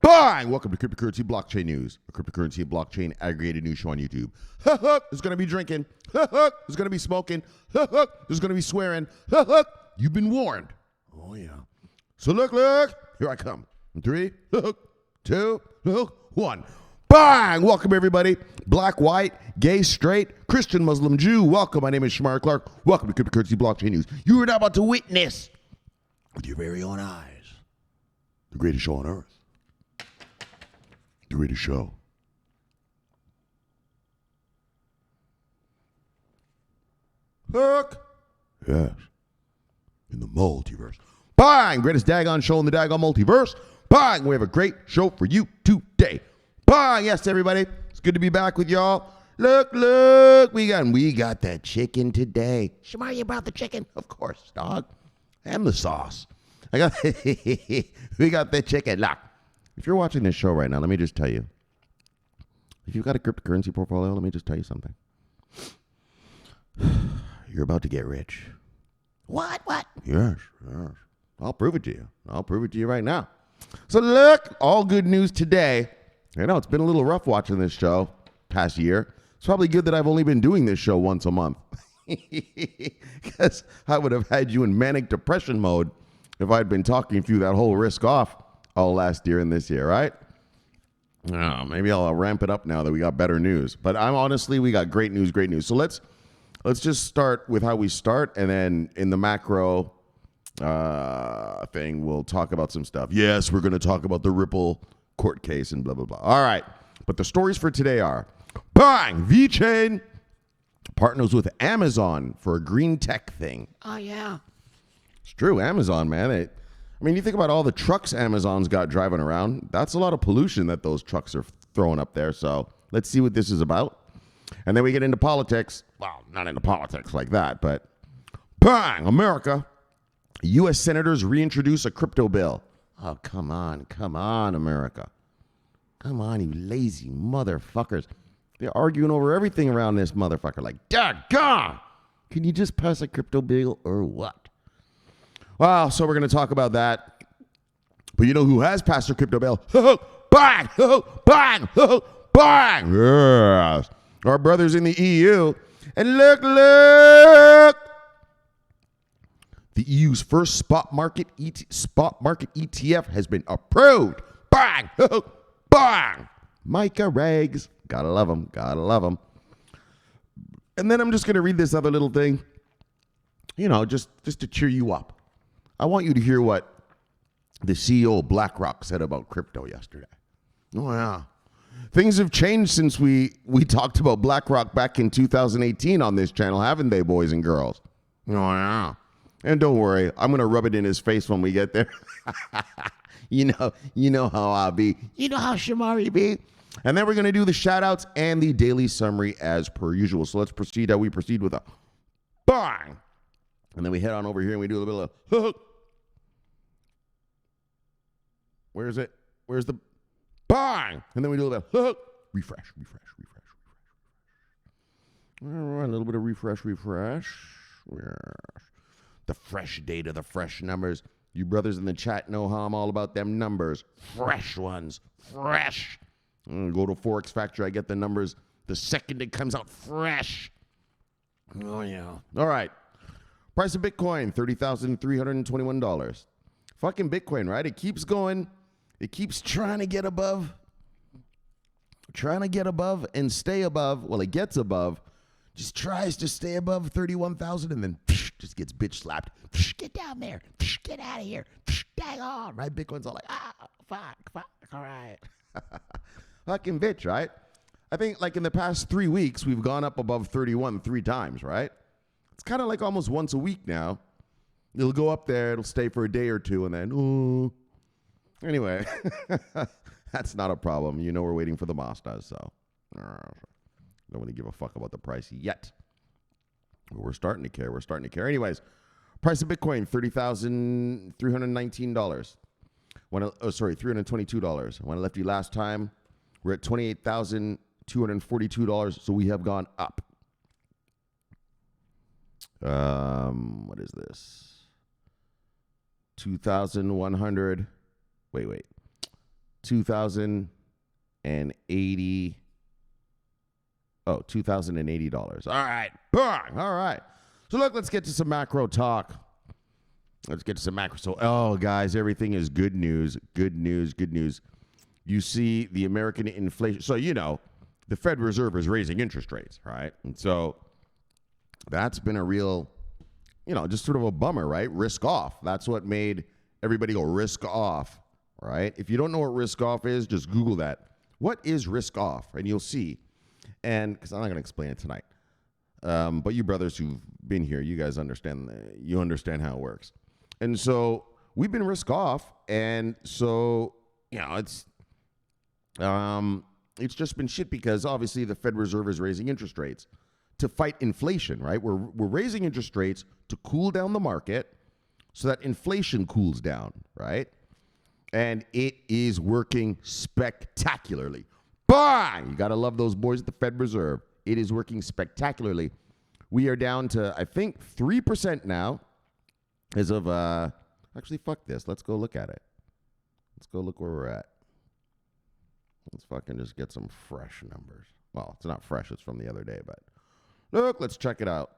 Bang! Welcome to Cryptocurrency Blockchain News, a cryptocurrency and blockchain aggregated news show on YouTube. There's going to be drinking. There's going to be smoking. There's going to be swearing. You've been warned. Oh, yeah. So look. Here I come. 3, 2, 1. Bang! Welcome, everybody. Black, white, gay, straight, Christian, Muslim, Jew. Welcome. My name is Shomari Clarke. Welcome to Cryptocurrency Blockchain News. You are now about to witness with your very own eyes the greatest show on earth. The greatest show. Look. Yes. In the multiverse. Bang! Greatest daggone show in the daggone multiverse. Bang! We have a great show for you today. Bang! Yes, everybody. It's good to be back with y'all. Look. We got that chicken today. Shomari, you brought the chicken? Of course, dog. And the sauce. We got that chicken. Look. If you're watching this show right now, let me just tell you. If you've got a cryptocurrency portfolio, let me just tell you something. You're about to get rich. What? Yes. I'll prove it to you. I'll prove it to you right now. So look, all good news today. I know it's been a little rough watching this show past year. It's probably good that I've only been doing this show once a month. Because I would have had you in manic depression mode if I'd been talking through that whole risk off all last year and this year, right? Oh, maybe I'll ramp it up now that we got better news. But we got great news. So let's just start with how we start, and then in the macro thing, we'll talk about some stuff. Yes, we're going to talk about the Ripple court case and blah, blah, blah. All right. But the stories for today are, bang, Vechain partners with Amazon for a green tech thing. Oh, yeah. It's true. Amazon, man. You think about all the trucks Amazon's got driving around. That's a lot of pollution that those trucks are throwing up there. So let's see what this is about. And then we get into politics. Well, not into politics like that, but bang, America. U.S. senators reintroduce a crypto bill. Oh, come on, America. Come on, you lazy motherfuckers. They're arguing over everything around this motherfucker. Like, daggone! Can you just pass a crypto bill or what? Wow, so we're going to talk about that. But you know who has passed a crypto bill? Bang! Bang! Yes. Our brothers in the EU. And look. The EU's first spot market ETF has been approved. Bang! Bang! Micah Rags. Gotta love them. And then I'm just going to read this other little thing. Just to cheer you up. I want you to hear what the CEO of Blackrock said about crypto yesterday. Oh, yeah. Things have changed since we talked about Blackrock back in 2018 on this channel, haven't they, boys and girls? Oh, yeah. And don't worry, I'm going to rub it in his face when we get there. You know how I'll be. You know how Shomari be. And then we're going to do the shout-outs and the daily summary as per usual. So let's proceed how we proceed with a bang. And then we head on over here and we do a little bit of Where is it? Where's the bang? And then we do a little bit of refresh. All right, a little bit of refresh. The fresh data, the fresh numbers. You brothers in the chat know how I'm all about them numbers. Fresh ones. Fresh. Go to Forex Factory. I get the numbers the second it comes out fresh. Oh, yeah. All right. Price of Bitcoin, $30,321. Fucking Bitcoin, right? It keeps going. It keeps trying to get above and stay above. Well, it gets above. Just tries to stay above 31,000 and then just gets bitch slapped. Get down there. Get out of here. Dang on. Right? Bitcoin's all like, fuck. All right. Fucking bitch, right? I think like in the past 3 weeks, we've gone up above 31 3 times, right? It's kind of like almost once a week now. It'll go up there, it'll stay for a day or two, and then, Anyway, that's not a problem. We're waiting for the Mazdas, so don't want to give a fuck about the price yet. But we're starting to care. Anyways, price of Bitcoin, $30,319. $322. When I left you last time, we're at $28,242, so we have gone up. What is this? 2,100. Wait. $2,080. Oh, $2,080. All right. Bang. All right. So look, let's get to some macro talk. Let's get to some macro. So, guys, everything is good news. Good news. Good news. You see the American inflation. So, the Fed Reserve is raising interest rates, right? And so that's been a real, just sort of a bummer, right? Risk off. That's what made everybody go risk off, right? If you don't know what risk off is, just Google that. What is risk off? And you'll see. And because I'm not going to explain it tonight. But you brothers who've been here, you guys understand how it works. And so we've been risk off. And so, it's just been shit because obviously the Fed Reserve is raising interest rates to fight inflation, right? We're raising interest rates to cool down the market so that inflation cools down, right? And it is working spectacularly. Bang! You got to love those boys at the Fed Reserve. It is working spectacularly. We are down to, I think, 3% now as of, actually, fuck this. Let's go look at it. Let's go look where we're at. Let's fucking just get some fresh numbers. Well, it's not fresh. It's from the other day, but look, let's check it out.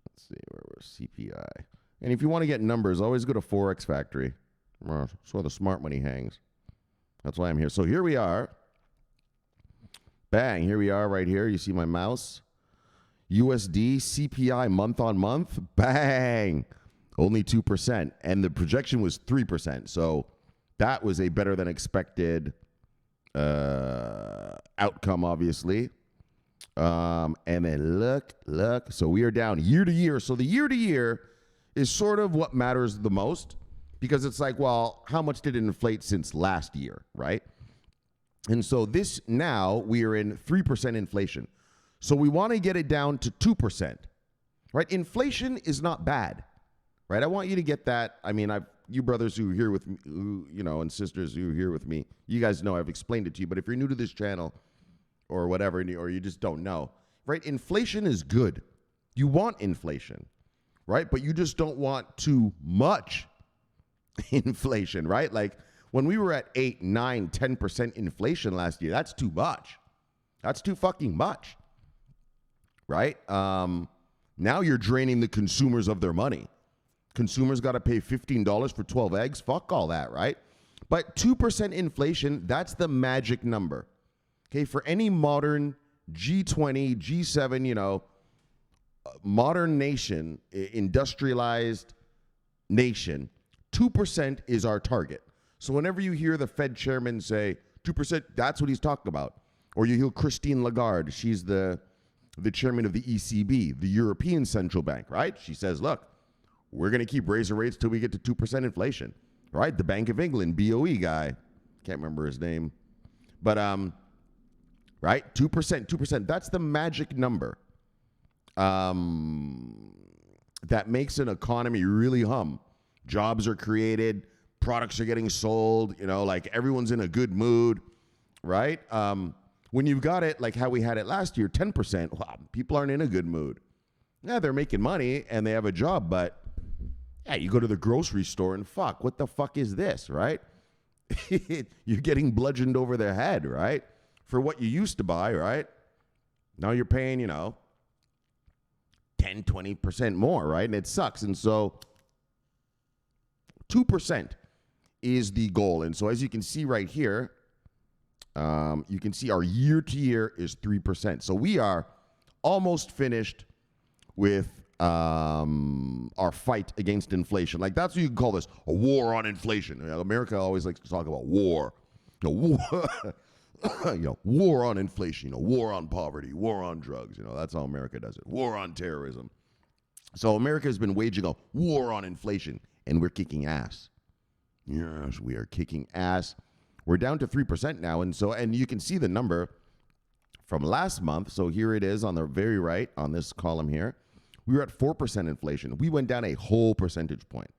Let's see where we're CPI. And if you want to get numbers, always go to Forex Factory. That's where the smart money hangs. That's why I'm here. So here we are. Bang, here we are right here. You see my mouse? USD CPI month on month. Bang. Only 2%. And the projection was 3%. So that was a better than expected outcome, obviously. And then look. So we are down year to year. So the year to year is sort of what matters the most because it's like, well, how much did it inflate since last year, right? And so this now we are in 3% inflation. So we want to get it down to 2%, right? Inflation is not bad, right? I want you to get that. I mean, you brothers who are here with me, and sisters who are here with me, you guys know I've explained it to you. But if you're new to this channel or whatever, or you just don't know, right? Inflation is good. You want inflation, right? But you just don't want too much inflation, right? Like when we were at 8, 9, 10% inflation last year, that's too much. That's too fucking much, right? Now you're draining the consumers of their money. Consumers got to pay $15 for 12 eggs. Fuck all that, right? But 2% inflation, that's the magic number. Okay, for any modern G20, G7, modern nation, industrialized nation, 2% is our target. So whenever you hear the Fed chairman say 2%, that's what he's talking about. Or you hear Christine Lagarde, she's the chairman of the ECB, the European Central Bank, right? She says, look, we're going to keep raising rates till we get to 2% inflation, right? The Bank of England, BOE guy, can't remember his name, but right, 2%, that's the magic number that makes an economy really hum. Jobs are created, products are getting sold, like everyone's in a good mood, right? When you've got it like how we had it last year, 10%, well, people aren't in a good mood. Yeah, they're making money and they have a job, but yeah, you go to the grocery store and fuck, what the fuck is this, right? You're getting bludgeoned over the head, right? For what you used to buy, right? Now you're paying, 10, 20% more, right? And it sucks. And so 2% is the goal. And so as you can see right here, you can see our year to year is 3%. So we are almost finished with our fight against inflation. Like that's what you can call this, a war on inflation. America always likes to talk about war. War, war on inflation, war on poverty, war on drugs. That's how America does it. War on terrorism. So America has been waging a war on inflation, and we're kicking ass. Yes, we are kicking ass. We're down to 3% now, and you can see the number from last month. So here it is on the very right on this column here. We were at 4% inflation. We went down a whole percentage point.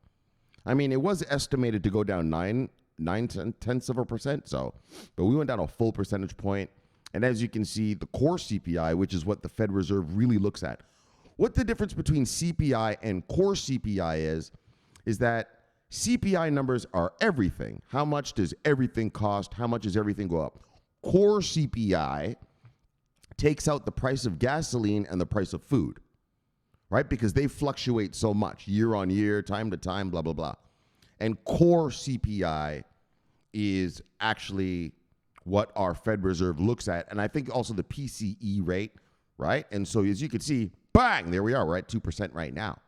I mean, it was estimated to go down 9/10%. So, but we went down a full percentage point. And as you can see, the core CPI, which is what the Fed Reserve really looks at. What the difference between CPI and core CPI is that CPI numbers are everything. How much does everything cost? How much does everything go up? Core CPI takes out the price of gasoline and the price of food, right? Because they fluctuate so much year on year, time to time, blah, blah, blah. And core CPI is actually what our Fed Reserve looks at. And I think also the PCE rate, right? And so as you can see, bang, there we are. We're at 2% right now.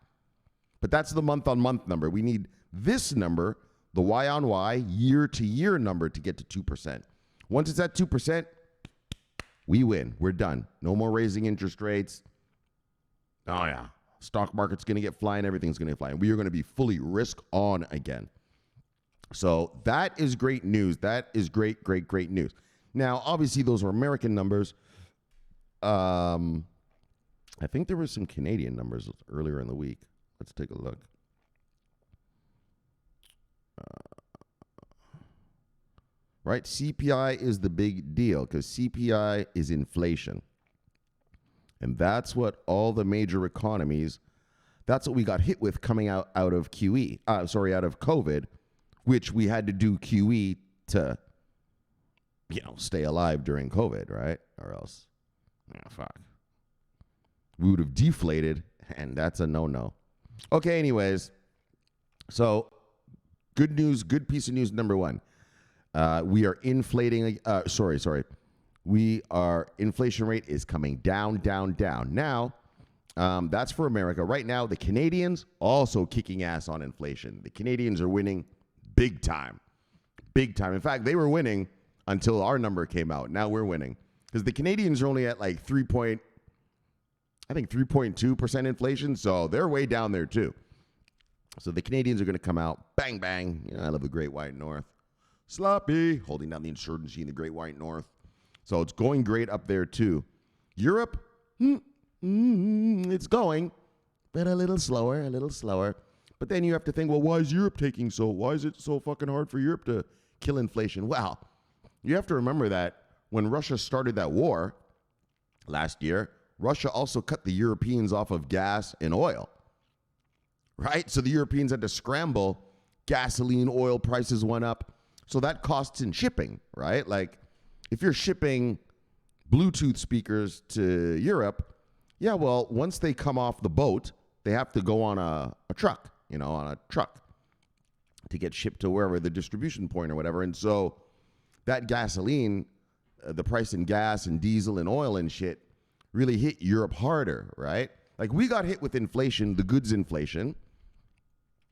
But that's the month-on-month number. We need this number, the Y-on-Y, year-to-year number to get to 2%. Once it's at 2%, we win. We're done. No more raising interest rates. Oh, yeah. Stock market's going to get flying. Everything's going to get flying. We are going to be fully risk on again. So that is great news. That is great, great, great news. Now, obviously, those are American numbers. I think there were some Canadian numbers earlier in the week. Let's take a look. Right? CPI is the big deal because CPI is inflation. And that's what all the major economies, that's what we got hit with coming out of out of COVID, which we had to do QE to, stay alive during COVID, right? Or else, fuck. We would have deflated, and that's a no-no. Okay, anyways, so good news, good piece of news number one. We are inflating, inflation rate is coming down, down, down. Now, that's for America. Right now, the Canadians also kicking ass on inflation. The Canadians are winning big time. Big time. In fact, they were winning until our number came out. Now we're winning. Because the Canadians are only at like 3.2% inflation, so they're way down there too. So the Canadians are going to come out, bang, bang. I love the Great White North. Sloppy, holding down the insurgency in the Great White North. So it's going great up there too. Europe, it's going, but a little slower, But then you have to think, well, why is Europe taking so? Why is it so fucking hard for Europe to kill inflation? Well, you have to remember that when Russia started that war last year, Russia also cut the Europeans off of gas and oil, right? So the Europeans had to scramble. Gasoline, oil prices went up. So that costs in shipping, right? Like if you're shipping Bluetooth speakers to Europe, yeah, well, once they come off the boat, they have to go on a truck, to get shipped to wherever the distribution point or whatever. And so that gasoline, the price in gas and diesel and oil and shit really hit Europe harder, right? Like we got hit with inflation, the goods inflation,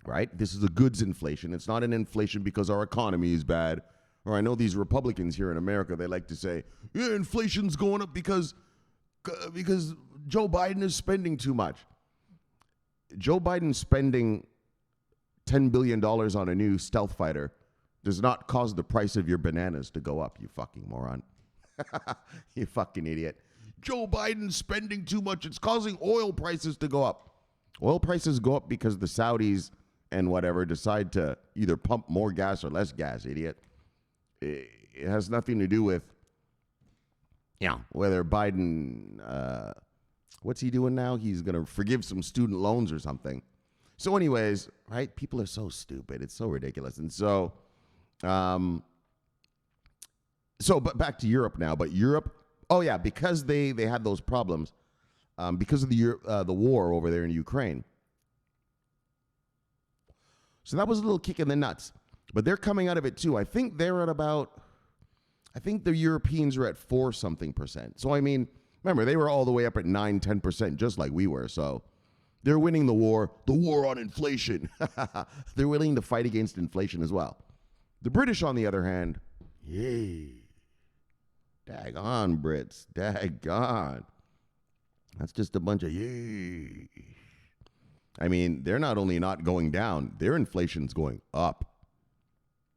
right? This is a goods inflation. It's not an inflation because our economy is bad. Or I know these Republicans here in America, they like to say, yeah, inflation's going up because Joe Biden is spending too much. Joe Biden spending $10 billion on a new stealth fighter does not cause the price of your bananas to go up, you fucking moron. You fucking idiot. Joe Biden's spending too much. It's causing oil prices to go up. Oil prices go up because the Saudis and whatever decide to either pump more gas or less gas, idiot. It has nothing to do with, whether Biden, what's he doing now? He's going to forgive some student loans or something. So anyways, right? People are so stupid. It's so ridiculous. And so, but back to Europe now. But Europe, because they had those problems, because of the war over there in Ukraine. So that was a little kick in the nuts. But they're coming out of it too. I think they're at about, the Europeans are at 4-something%. So I mean, remember, they were all the way up at 9-10%, just like we were. So they're winning the war on inflation. They're willing to fight against inflation as well. The British, on the other hand, yay. Daggone, Brits. Daggone. That's just a bunch of yay. I mean, they're not only not going down, their inflation's going up.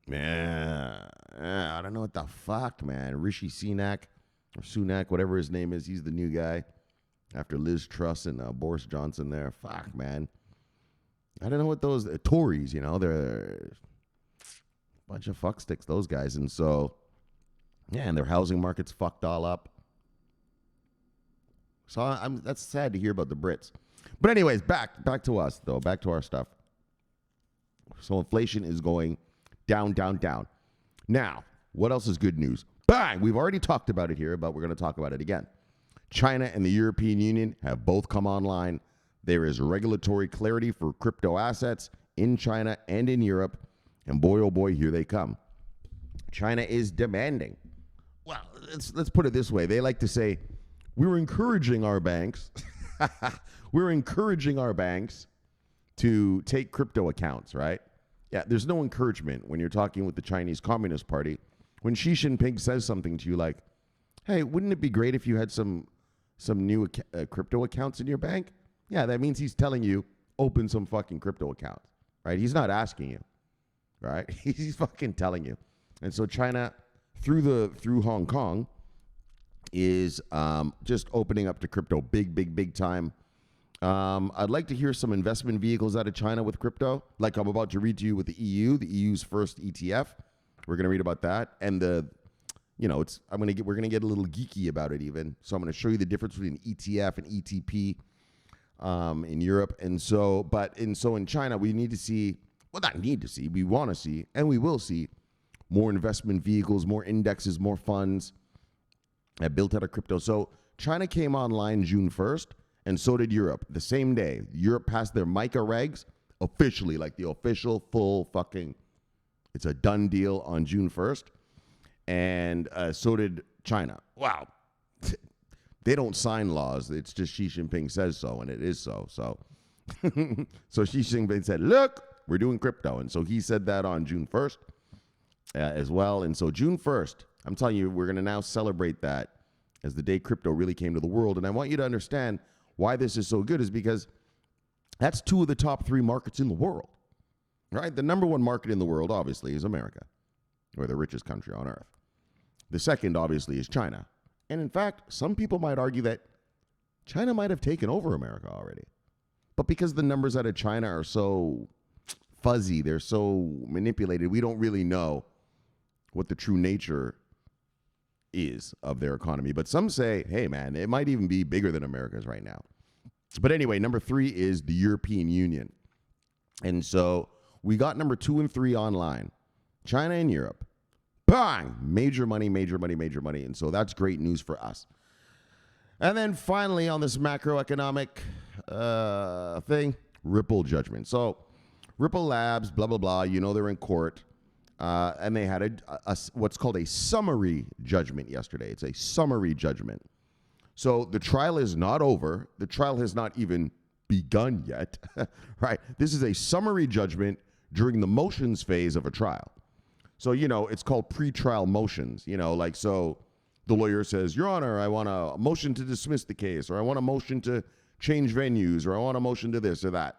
Man, I don't know what the fuck, man. Rishi Sunak, or Sunak, whatever his name is, he's the new guy after Liz Truss and Boris Johnson there. Fuck, man. I don't know what those Tories, they're a bunch of fucksticks, those guys. And so, and their housing market's fucked all up. So that's sad to hear about the Brits. But anyways, back to us, though. Back to our stuff. So inflation is going down, down, down. Now, what else is good news? Bang! We've already talked about it here, but we're going to talk about it again. China and the European Union have both come online. There is regulatory clarity for crypto assets in China and in Europe. And boy, oh boy, here they come. China is demanding. Well, let's put it this way. They like to say, we're encouraging our banks. We're encouraging our banks to take crypto accounts, right? Yeah, there's no encouragement when you're talking with the Chinese Communist Party. When Xi Jinping says something to you like, hey, wouldn't it be great if you had some new crypto accounts in your bank? Yeah, that means he's telling you, open some fucking crypto accounts, right? He's not asking you, right? He's fucking telling you. And so China, through Hong Kong, is just opening up to crypto big time. I'd like to hear some investment vehicles out of China with crypto, like I'm about to read to you with the EU's first ETF. We're going to read about that. And we're going to get a little geeky about it even. So I'm going to show you the difference between ETF and ETP in Europe. And so in China, we want to see, and we will see more investment vehicles, more indexes, more funds built out of crypto. So China came online June 1st, and so did Europe. The same day, Europe passed their MiCA regs officially, like the official full fucking, it's a done deal on June 1st. And so did China. Wow. They don't sign laws. It's just Xi Jinping says so, and it is so. So Xi Jinping said, look, we're doing crypto. And so he said that on June 1st as well. And so June 1st, I'm telling you, we're going to now celebrate that as the day crypto really came to the world. And I want you to understand why this is so good is because that's two of the top three markets in the world, right? The number one market in the world, obviously, is America. We're the richest country on earth. The second, obviously, is China. And in fact, some people might argue that China might have taken over America already. But because the numbers out of China are so fuzzy, they're so manipulated, we don't really know what the true nature is of their economy. But some say, hey, man, it might even be bigger than America's right now. But anyway, number 3 is the European Union. And so we got number 2 and 3 online. China and Europe. Bang! Major money. And so that's great news for us. And then finally on this macroeconomic thing, Ripple judgment. So Ripple Labs, blah, blah, blah, they're in court. And they had a what's called a summary judgment yesterday. It's a summary judgment. So the trial is not over. The trial has not even begun yet, right? This is a summary judgment during the motions phase of a trial. So, it's called pretrial motions, so the lawyer says, Your Honor, I want a motion to dismiss the case, or I want a motion to change venues, or I want a motion to this or that.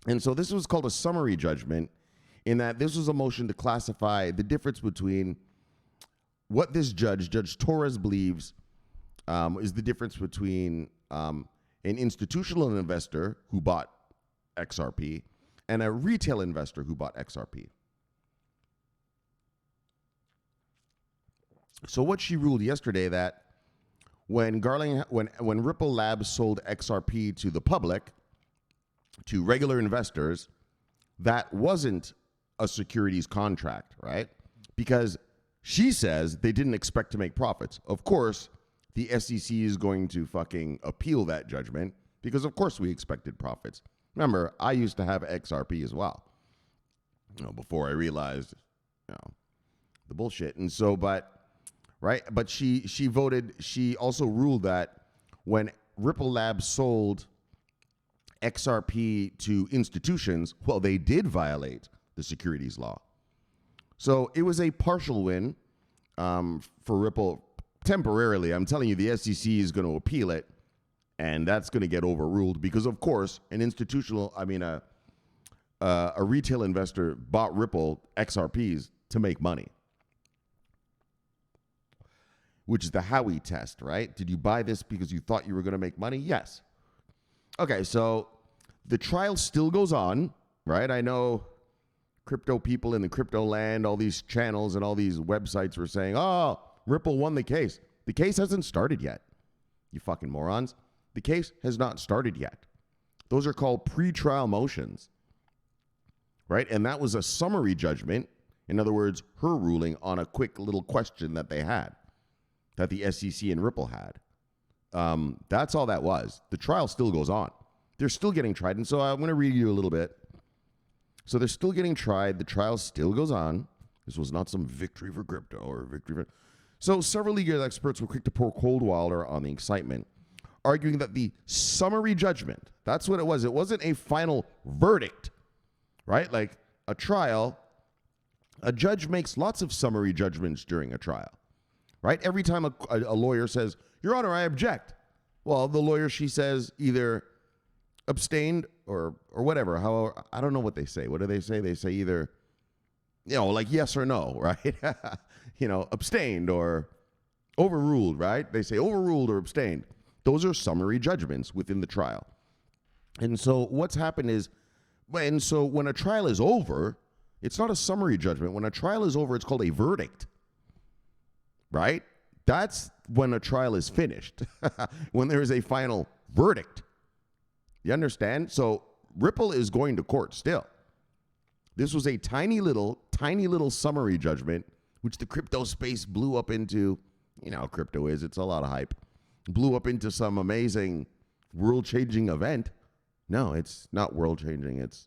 And so this was called a summary judgment in that this was a motion to classify the difference between what this Judge Torres believes is the difference between an institutional investor who bought XRP and a retail investor who bought XRP. So what she ruled yesterday that when Ripple Labs sold XRP to the public, to regular investors, that wasn't a securities contract, right? Because she says they didn't expect to make profits. Of course, the SEC is going to fucking appeal that judgment because of course we expected profits. Remember, I used to have XRP as well, before I realized, the bullshit. And so, but she also ruled that when Ripple Labs sold XRP to institutions, well, they did violate the securities law. So it was a partial win for Ripple temporarily. I'm telling you, the SEC is going to appeal it, and that's going to get overruled because, of course, a retail investor bought Ripple XRPs to make money, which is the Howey test, right? Did you buy this because you thought you were going to make money? Yes. Okay, so the trial still goes on, right? I know crypto people in the crypto land, all these channels and all these websites were saying, oh, Ripple won the case. The case hasn't started yet, you fucking morons. The case has not started yet. Those are called pretrial motions. right? And that was a summary judgment. In other words, her ruling on a quick little question that they had, that the SEC and Ripple had. That's all that was. The trial still goes on. They're still getting tried. And so I'm going to read you a little bit. So they're still getting tried. The trial still goes on. This was not some victory for crypto or victory for... So several legal experts were quick to pour cold water on the excitement, arguing that the summary judgment, that's what it was. It wasn't a final verdict, right? Like a trial, a judge makes lots of summary judgments during a trial, right? Every time a lawyer says, Your Honor, I object. Well, the lawyer, she says, either abstained or whatever. However, I don't know what they say. What do they say? They say either, like yes or no, right? Abstained or overruled, right? They say overruled or abstained. Those are summary judgments within the trial. And so what's happened is, when a trial is over, it's not a summary judgment. When a trial is over, it's called a verdict, right? That's when a trial is finished, when there is a final verdict. You understand? So Ripple is going to court still. This was a tiny little summary judgment, which the crypto space blew up into. You know how crypto is. It's a lot of hype. Blew up into some amazing world-changing event. No, it's not world-changing. It's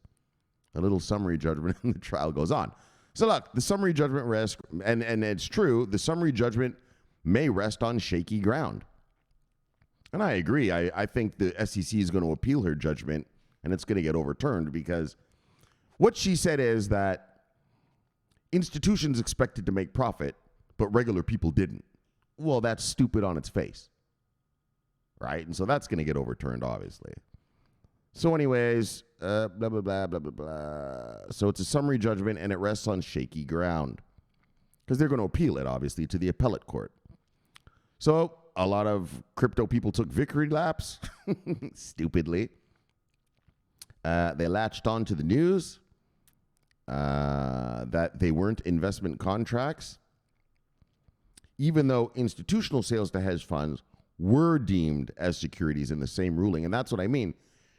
a little summary judgment, and the trial goes on. So look, the summary judgment rests, and it's true, the summary judgment may rest on shaky ground. And I agree. I think the SEC is going to appeal her judgment, and it's going to get overturned, because what she said is that institutions expected to make profit, but regular people didn't. Well, that's stupid on its face, right? And so that's going to get overturned, obviously. So anyways, blah, blah, blah, blah, blah, blah. So it's a summary judgment, and it rests on shaky ground, because they're going to appeal it, obviously, to the appellate court. So a lot of crypto people took victory laps, stupidly. They latched on to the news that they weren't investment contracts, even though institutional sales to hedge funds were deemed as securities in the same ruling. And that's what I mean.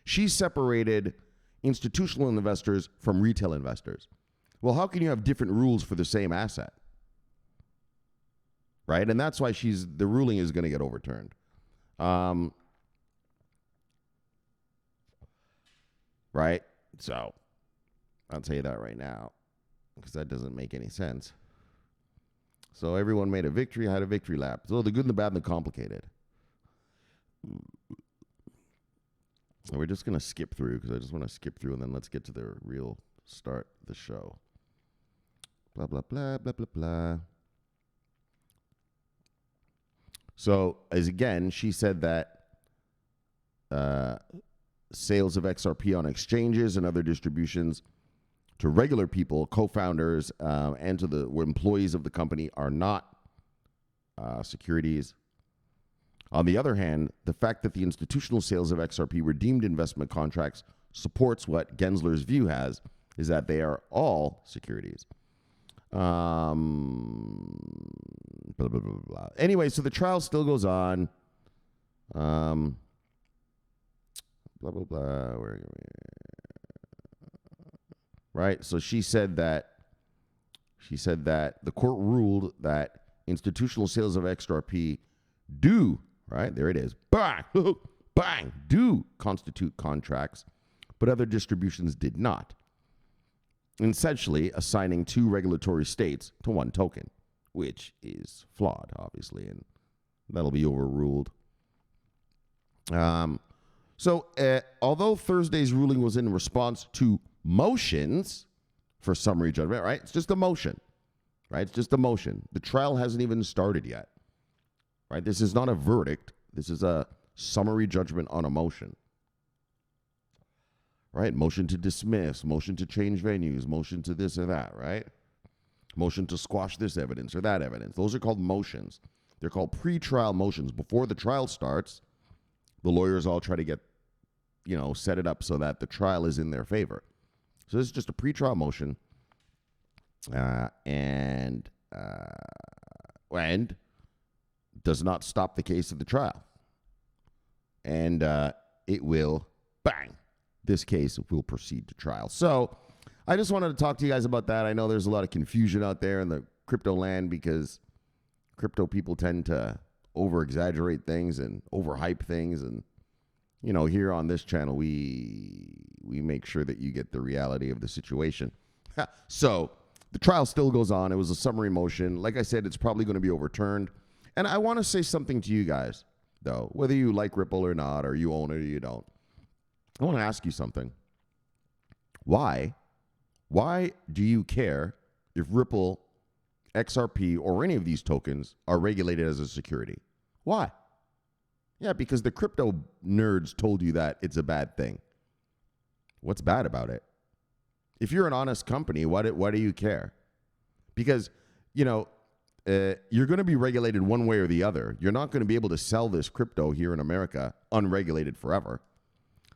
She separated institutional investors from retail investors. Well, how can you have different rules for the same asset? Right? And that's why the ruling is going to get overturned. Right? So I'll tell you that right now, because that doesn't make any sense. So everyone had a victory lap. So the good and the bad and the complicated. And we're just going to skip through, because I just want to skip through, and then let's get to the real start of the show. Blah, blah, blah, blah, blah, blah. So, she said that sales of XRP on exchanges and other distributions to regular people, co-founders, and to the employees of the company are not securities. On the other hand, the fact that the institutional sales of XRP were deemed investment contracts supports what Gensler's view is that they are all securities. Blah, blah, blah, blah. Anyway, so the trial still goes on. Blah, blah, blah. Where are we? Right? So she said that the court ruled that institutional sales of XRP do, right? There it is. Bang! Bang! Do constitute contracts, but other distributions did not. Essentially assigning two regulatory states to one token, which is flawed, obviously, and that'll be overruled. So although Thursday's ruling was in response to motions for summary judgment, right? It's just a motion, right? It's just a motion. The trial hasn't even started yet, right? This is not a verdict. This is a summary judgment on a motion. Right? Motion to dismiss, motion to change venues, motion to this or that, right? Motion to squash this evidence or that evidence. Those are called motions. They're called pre-trial motions. Before the trial starts, the lawyers all try to get, set it up so that the trial is in their favor. So this is just a pre-trial motion, and does not stop the case of the trial. And it will, bang, this case will proceed to trial. So I just wanted to talk to you guys about that. I know there's a lot of confusion out there in the crypto land because crypto people tend to over-exaggerate things and overhype things. And, you know, here on this channel, we make sure that you get the reality of the situation. So the trial still goes on. It was a summary motion. Like I said, it's probably going to be overturned. And I want to say something to you guys, though, whether you like Ripple or not, or you own it or you don't. I want to ask you something. Why do you care if Ripple, XRP, or any of these tokens are regulated as a security? Why? Yeah, because the crypto nerds told you that it's a bad thing. What's bad about it? If you're an honest company, why do you care? Because, you know, you're going to be regulated one way or the other. You're not going to be able to sell this crypto here in America unregulated forever.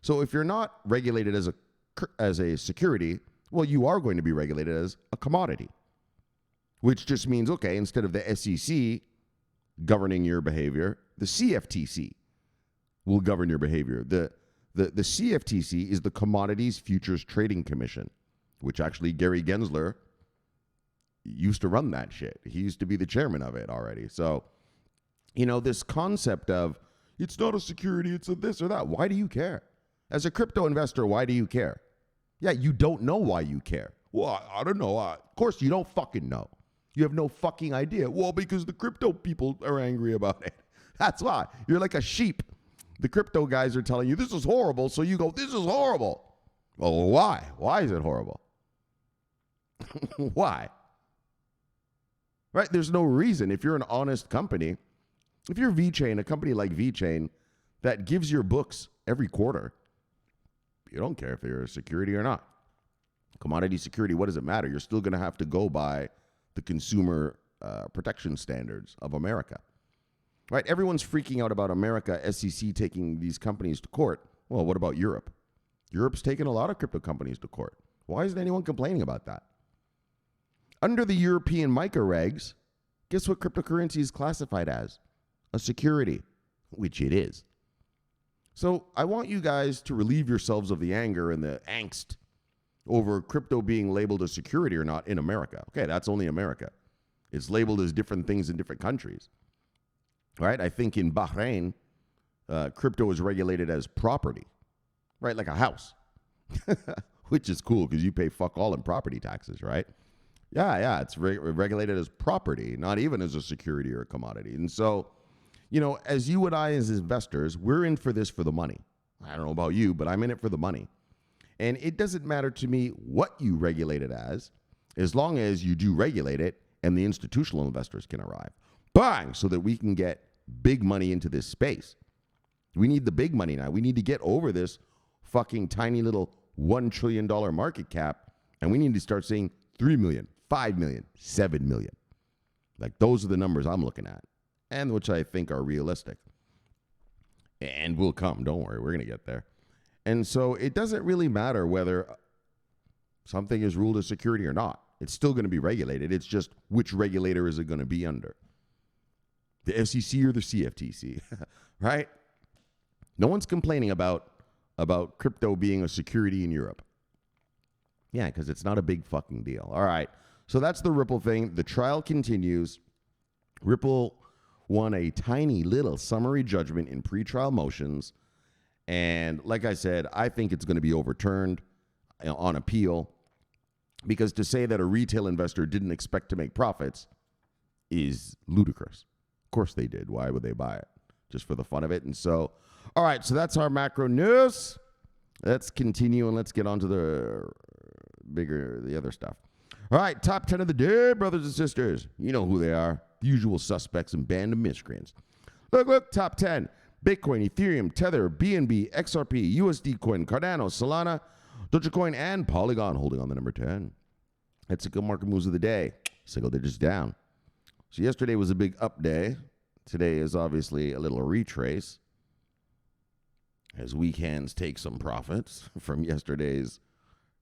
So if you're not regulated as a security, well, you are going to be regulated as a commodity, which just means, okay, instead of the SEC governing your behavior, the CFTC will govern your behavior. The CFTC is the Commodities Futures Trading Commission, which actually Gary Gensler used to run that shit. He used to be the chairman of it already. So, you know, this concept of it's not a security, it's a this or that. Why do you care? As a crypto investor, why do you care? Yeah, you don't know why you care. Well, I don't know. Of course, you don't fucking know. You have no fucking idea. Well, because the crypto people are angry about it. That's why. You're like a sheep. The crypto guys are telling you, this is horrible. So you go, this is horrible. Well, why? Why is it horrible? Why? Right? There's no reason. If you're an honest company, if you're Vechain, a company like Vechain that gives your books every quarter, you don't care if you're a security or not. Commodity security, what does it matter? You're still going to have to go by the consumer protection standards of America. Right? Everyone's freaking out about America, SEC taking these companies to court. Well, what about Europe? Europe's taken a lot of crypto companies to court. Why isn't anyone complaining about that? Under the European MiCA regs, guess what cryptocurrency is classified as? A security, which it is. So I want you guys to relieve yourselves of the anger and the angst over crypto being labeled a security or not in America. Okay, that's only America. It's labeled as different things in different countries. Right? I think in Vechain, crypto is regulated as property, right? Like a house, which is cool because you pay fuck all in property taxes, right? Yeah, it's regulated as property, not even as a security or a commodity. And so, you know, as you and I as investors, we're in for this for the money. I don't know about you, but I'm in it for the money. And it doesn't matter to me what you regulate it as long as you do regulate it and the institutional investors can arrive. Bang! So that we can get big money into this space. We need the big money now. We need to get over this fucking tiny little $1 trillion market cap, and we need to start seeing 3 million, 5 million, 7 million. Like, those are the numbers I'm looking at, and which I think are realistic. And will come. Don't worry. We're going to get there. And so it doesn't really matter whether something is ruled as security or not. It's still going to be regulated. It's just which regulator is it going to be under? The SEC or the CFTC, right? No one's complaining about crypto being a security in Europe. Yeah, because it's not a big fucking deal. All right. So that's the Ripple thing. The trial continues. Ripple won a tiny little summary judgment in pretrial motions. And like I said, I think it's going to be overturned on appeal, because to say that a retail investor didn't expect to make profits is ludicrous. Of course they did. Why would they buy it? Just for the fun of it. And so, all right, so that's our macro news. Let's continue and let's get on to the other stuff. All right, top 10 of the day, brothers and sisters. You know who they are. The usual suspects and band of miscreants. Look, top 10. Bitcoin, Ethereum, Tether, BNB, XRP, USD Coin, Cardano, Solana, Dogecoin, and Polygon holding on the number 10. That's a good market moves of the day. Single digits down. So yesterday was a big up day. Today is obviously a little retrace as weekends take some profits from yesterday's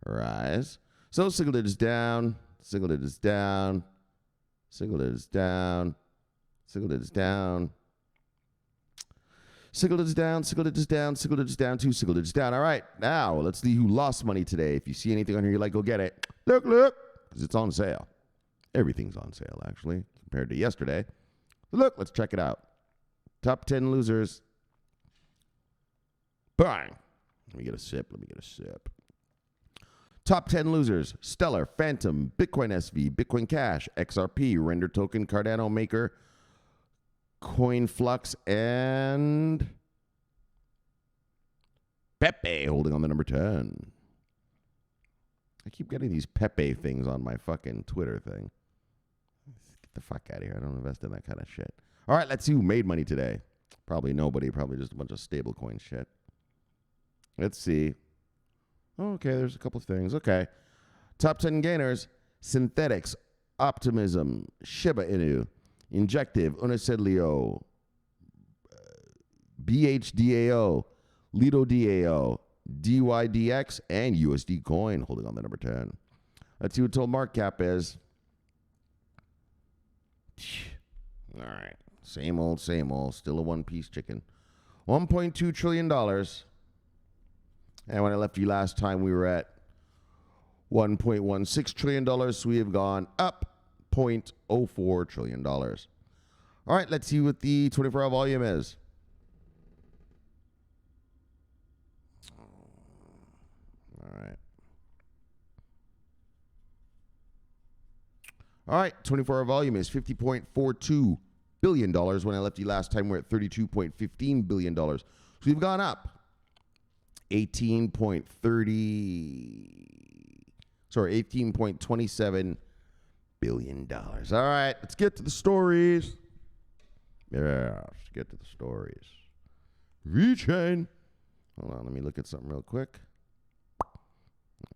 rise. So single digits down, single digits down, single digits down, single digits down. Single digits down, single digits down, single digits down, two single digits down. All right, now let's see who lost money today. If you see anything on here you like, go get it. Look, because it's on sale. Everything's on sale, actually, compared to yesterday. Look, let's check it out. Top 10 losers. Bang. Let me get a sip. Top 10 losers. Stellar, Phantom, Bitcoin SV, Bitcoin Cash, XRP, Render Token, Cardano Maker, CoinFlux, and Pepe holding on the number 10. I keep getting these Pepe things on my fucking Twitter thing. Get the fuck out of here. I don't invest in that kind of shit. All right, let's see who made money today. Probably nobody. Probably just a bunch of stablecoin shit. Let's see. Okay, there's a couple of things. Okay. Top 10 gainers. Synthetics, Optimism, Shiba Inu, Injective, Unisedlio, BHDAO, Lido DAO, DYDX, and USD Coin holding on the number 10. Let's see what total market cap is. All right. Same old, still a one-piece chicken. $1.2 trillion. And when I left you last time, we were at $1.16 trillion. So we have gone up $0.04 trillion. All right, let's see what the 24-hour volume is. All right, 24-hour volume is $50.42 billion. When I left you last time, we're at $32.15 billion. So we've gone up $18.27 billion. All right, let's get to the stories. Yeah, let's get to the stories. Vechain. Hold on, let me look at something real quick. All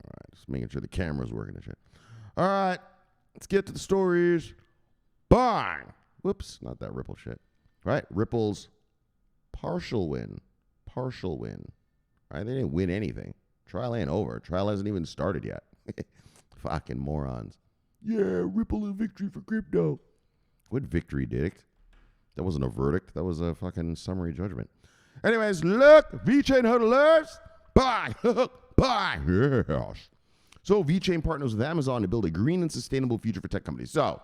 right, just making sure the camera's working and shit. All right, let's get to the stories. Bang! Whoops, not that Ripple shit. All right, Ripple's partial win. Right, they didn't win anything. Trial ain't over. Trial hasn't even started yet. Fucking morons. Yeah, Ripple a victory for crypto. What victory, Dick? That wasn't a verdict. That was a fucking summary judgment. Anyways, look, Vechain hodlers. Bye. Bye. Yes. So Vechain partners with Amazon to build a green and sustainable future for tech companies. So,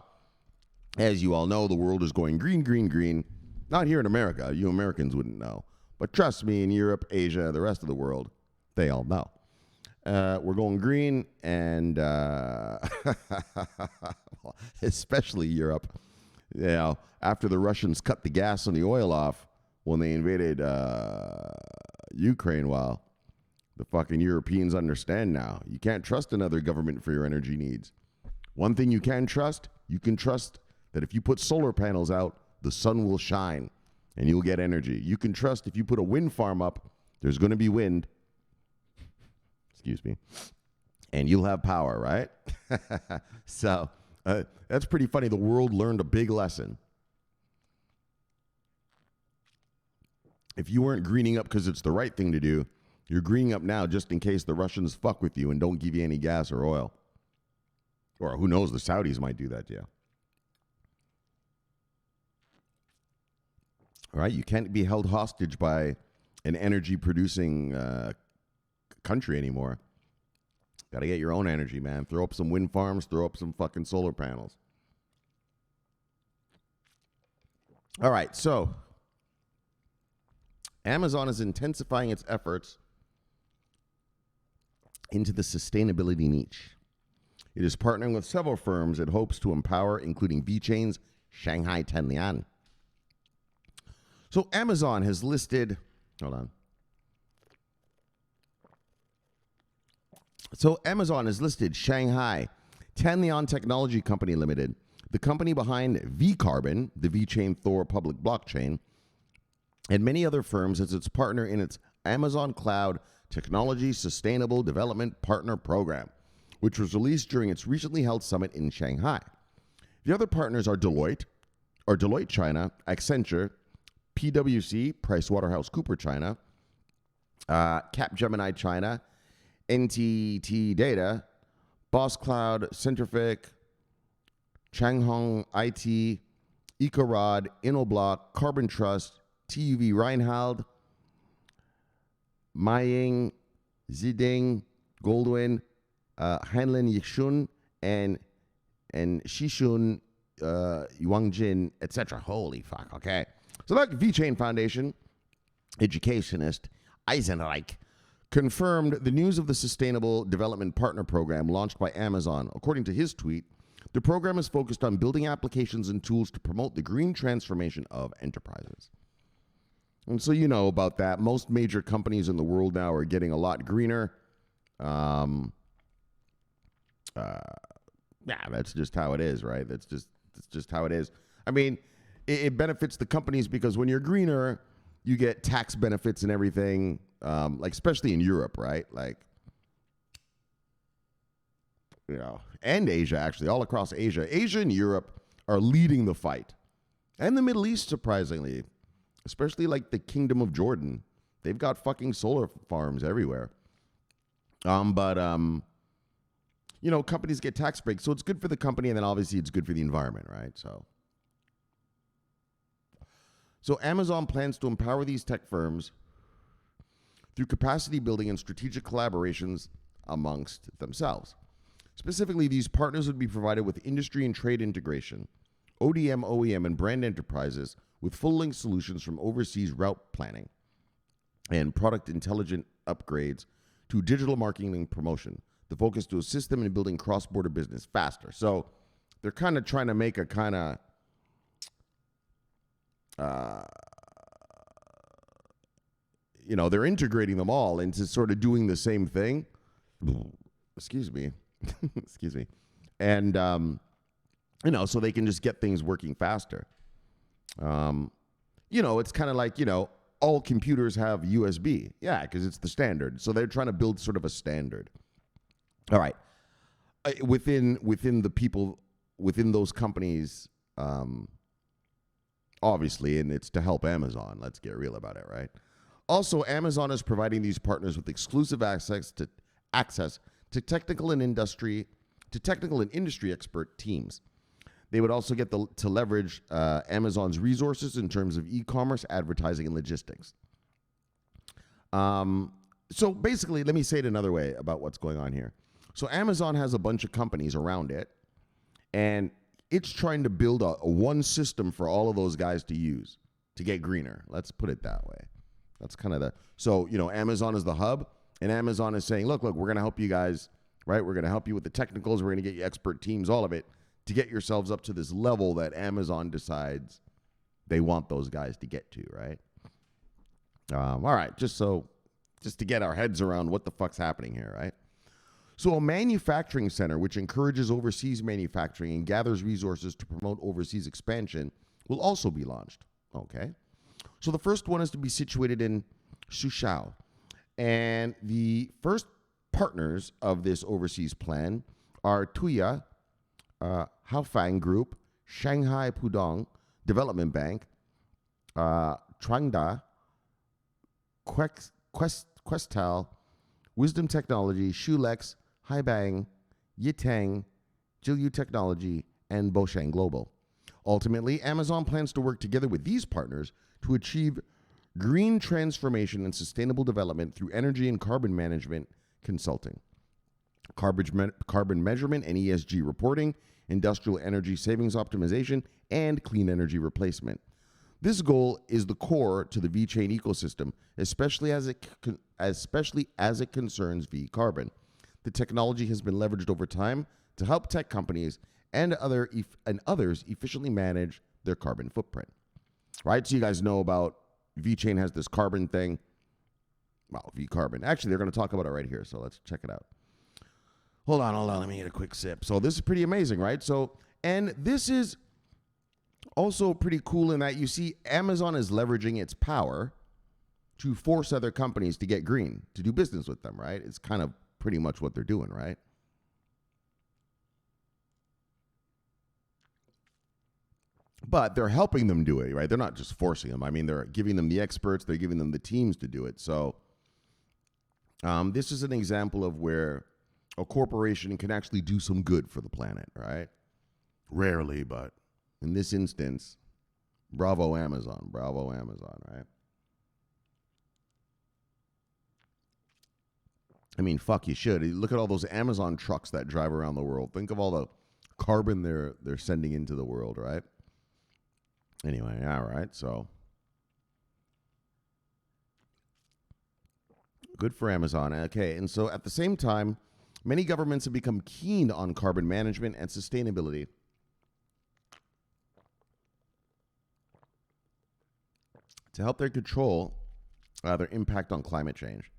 as you all know, the world is going green. Not here in America. You Americans wouldn't know. But trust me, in Europe, Asia, the rest of the world, they all know. We're going green, and especially Europe. You know, after the Russians cut the gas and the oil off when they invaded Ukraine, well, the fucking Europeans understand now. You can't trust another government for your energy needs. One thing you can trust that if you put solar panels out, the sun will shine and you'll get energy. You can trust if you put a wind farm up, there's going to be wind. Excuse me. And you'll have power, right? So that's pretty funny. The world learned a big lesson. If you weren't greening up because it's the right thing to do, you're greening up now just in case the Russians fuck with you and don't give you any gas or oil. Or who knows, the Saudis might do that to you. All right, you can't be held hostage by an energy-producing country anymore. Got to get your own energy, man. Throw up some wind farms, throw up some fucking solar panels. All right, so Amazon is intensifying its efforts into the sustainability niche. It is partnering with several firms it hopes to empower, including Vechain's Shanghai Tenlian. So Amazon has listed, Shanghai Tenlian Technology Company Limited, the company behind vCarbon, the Vechain Thor public blockchain, and many other firms as its partner in its Amazon Cloud Technology Sustainable Development Partner Program, which was released during its recently held summit in Shanghai. The other partners are Deloitte China, Accenture, PwC, PricewaterhouseCoopers China, Capgemini China, NTT Data, Boss Cloud, Centrific, Changhong IT, Ecorod, Innoblock, Carbon Trust, TUV Reinhard, Maying, Ziding, Goldwyn, Heinlein Yixun, and Shishun Yuangjin, etc. Holy fuck, okay. So look, Vechain Foundation educationist Eisenreich confirmed the news of the Sustainable Development Partner Program launched by Amazon. According to his tweet, the program is focused on building applications and tools to promote the green transformation of enterprises. And so you know about that. Most major companies in the world now are getting a lot greener. Yeah, that's just how it is, right? That's just how it is. I mean, it benefits the companies because when you're greener, you get tax benefits and everything, like especially in Europe, right? Like, you know, and Asia, actually, all across Asia. Asia and Europe are leading the fight. And the Middle East, surprisingly, especially like the Kingdom of Jordan. They've got fucking solar farms everywhere. You know, companies get tax breaks, so it's good for the company, and then obviously it's good for the environment, right? So Amazon plans to empower these tech firms through capacity building and strategic collaborations amongst themselves. Specifically, these partners would be provided with industry and trade integration, ODM, OEM, and brand enterprises with full-length solutions from overseas route planning and product intelligent upgrades to digital marketing and promotion. The focus to assist them in building cross-border business faster. So they're kind of trying to make a kind of you know, they're integrating them all into sort of doing the same thing. Excuse me. Excuse me. And, you know, so they can just get things working faster. You know, it's kind of like, you know, all computers have USB. Yeah, because it's the standard. So they're trying to build sort of a standard. All right. Within the people, within those companies, obviously, and it's to help Amazon. Let's get real about it, right? Also, Amazon is providing these partners with exclusive access to technical and industry expert teams. They would also get to leverage Amazon's resources in terms of e-commerce, advertising, and logistics. So basically, let me say it another way about what's going on here. So Amazon has a bunch of companies around it, and it's trying to build a one system for all of those guys to use to get greener. Let's put it that way. That's kind of so, you know, Amazon is the hub, and Amazon is saying, look, we're going to help you guys, right? We're going to help you with the technicals. We're going to get you expert teams, all of it, to get yourselves up to this level that Amazon decides they want those guys to get to, right? All right, just to get our heads around what the fuck's happening here, right? So a manufacturing center which encourages overseas manufacturing and gathers resources to promote overseas expansion will also be launched. Okay. So the first one is to be situated in Suzhou. And the first partners of this overseas plan are Tuya, Haofang Group, Shanghai Pudong Development Bank, Trangda, Questal, Wisdom Technology, Shulex, Haibang, Yitang, Jilyu Technology, and Bosheng Global. Ultimately, Amazon plans to work together with these partners to achieve green transformation and sustainable development through energy and carbon management consulting, carbon measurement and ESG reporting, industrial energy savings optimization, and clean energy replacement. This goal is the core to the Vechain ecosystem, especially as it concerns V-Carbon. The technology has been leveraged over time to help tech companies and others efficiently manage their carbon footprint. Right? So you guys know about Vechain has this carbon thing. Well, V-Carbon. Actually, they're going to talk about it right here, so let's check it out. Hold on. Let me get a quick sip. So this is pretty amazing, right? So, and this is also pretty cool in that you see Amazon is leveraging its power to force other companies to get green, to do business with them, right? It's kind of pretty much what they're doing, right? But they're helping them do it, right? They're not just forcing them. I mean, they're giving them the experts, they're giving them the teams to do it. So this is an example of where a corporation can actually do some good for the planet, right? Rarely, but in this instance, Bravo, Amazon. Bravo, Amazon, right? I mean, fuck, you should. Look at all those Amazon trucks that drive around the world. Think of all the carbon they're sending into the world, right? Anyway, all right, so good for Amazon. Okay, and so at the same time, many governments have become keen on carbon management and sustainability. To help their control their impact on climate change.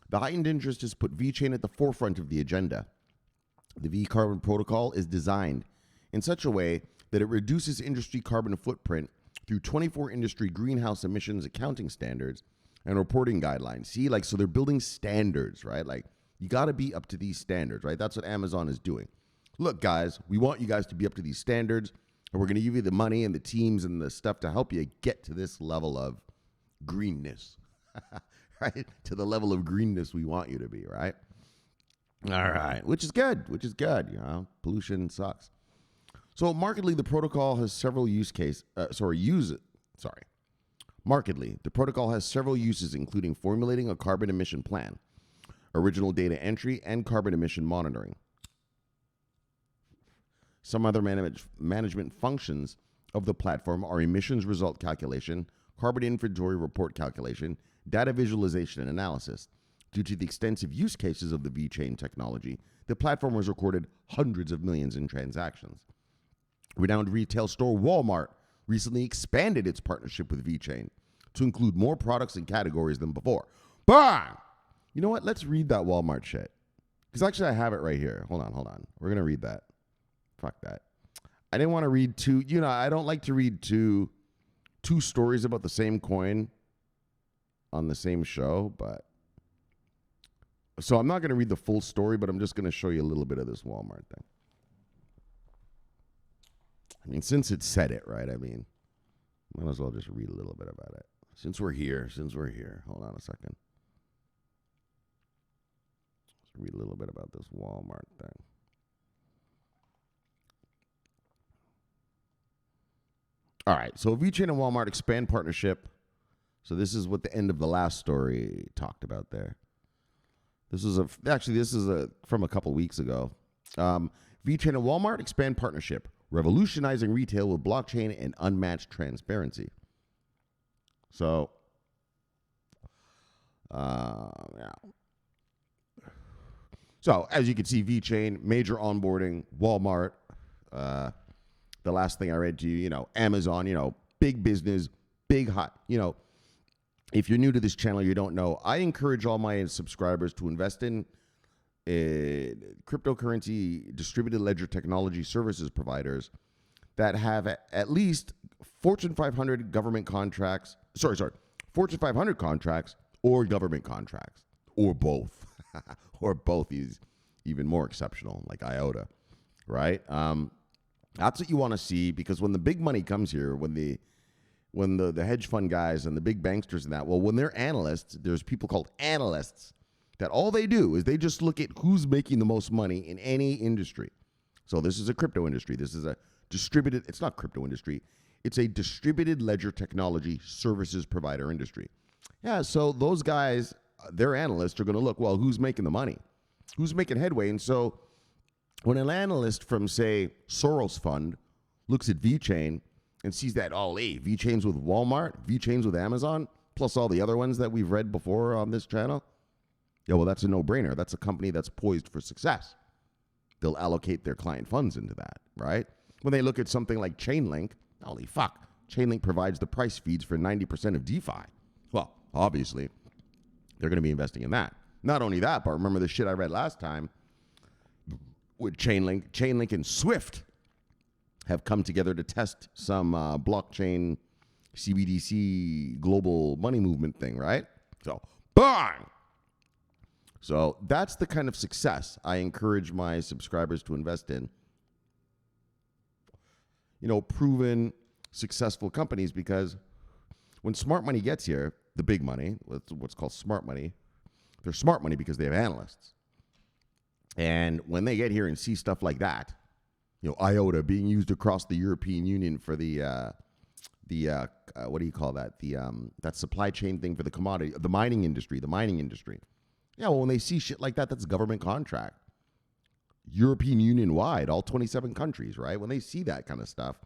The heightened interest has put Vechain at the forefront of the agenda. The V Carbon Protocol is designed in such a way that it reduces industry carbon footprint through 24 industry greenhouse emissions accounting standards and reporting guidelines. See, like, so they're building standards, right? Like, you got to be up to these standards, right? That's what Amazon is doing. Look, guys, we want you guys to be up to these standards, and we're going to give you the money and the teams and the stuff to help you get to this level of greenness, right? To the level of greenness we want you to be, right? All right, which is good, you know, pollution sucks. So markedly, the protocol has several Markedly, the protocol has several uses, including formulating a carbon emission plan, original data entry, and carbon emission monitoring. Some other management functions of the platform are emissions result calculation, carbon inventory report calculation, data visualization and analysis. Due to the extensive use cases of the Vechain technology, the platform has recorded hundreds of millions in transactions. Renowned retail store Walmart recently expanded its partnership with Vechain to include more products and categories than before. Bang! You know what? Let's read that Walmart shit. Because actually I have it right here. Hold on. We're going to read that. Fuck that. I didn't want to read two. You know, I don't like to read two stories about the same coin on the same show, but so I'm not going to read the full story, but I'm just going to show you a little bit of this Walmart thing. I mean, since it said it, right? I mean, might as well just read a little bit about it. Since we're here. Hold on a second. Let's read a little bit about this Walmart thing. All right, so Vechain and Walmart expand partnership. So this is what the end of the last story talked about there. This is from a couple weeks ago. Vechain and Walmart expand partnership, revolutionizing retail with blockchain and unmatched transparency. So, yeah. So as you can see, Vechain, major onboarding, Walmart. The last thing I read to you, you know, Amazon, big business, big hot, if you're new to this channel, you don't know, I encourage all my subscribers to invest in cryptocurrency distributed ledger technology services providers that have at least Fortune 500 government contracts, Fortune 500 contracts or government contracts, or both. Or both is even more exceptional, like IOTA, right? That's what you want to see, because when the big money comes here, when the hedge fund guys and the big banksters and that, well, when they're analysts, there's people called analysts that all they do is they just look at who's making the most money in any industry. So this is a crypto industry. This is it's not crypto industry. It's a distributed ledger technology services provider industry. Yeah, so those guys, their analysts are going to look, well, who's making the money? Who's making headway? And so when an analyst from, say, Soros Fund looks at Vechain and sees that, Vechain's with Walmart, Vechain's with Amazon, plus all the other ones that we've read before on this channel, yeah, well, that's a no-brainer. That's a company that's poised for success. They'll allocate their client funds into that, right? When they look at something like Chainlink, holy fuck, Chainlink provides the price feeds for 90% of DeFi. Well, obviously, they're going to be investing in that. Not only that, but remember the shit I read last time with Chainlink and Swift have come together to test some blockchain CBDC global money movement thing, right? So, bang! So that's the kind of success I encourage my subscribers to invest in. Proven successful companies, because when smart money gets here, the big money, what's called smart money, they're smart money because they have analysts. And when they get here and see stuff like that, IOTA being used across the European Union for the what do you call that? That supply chain thing for the commodity, the mining industry. Yeah, well, when they see shit like that, that's a government contract. European Union wide, all 27 countries, right? When they see that kind of stuff,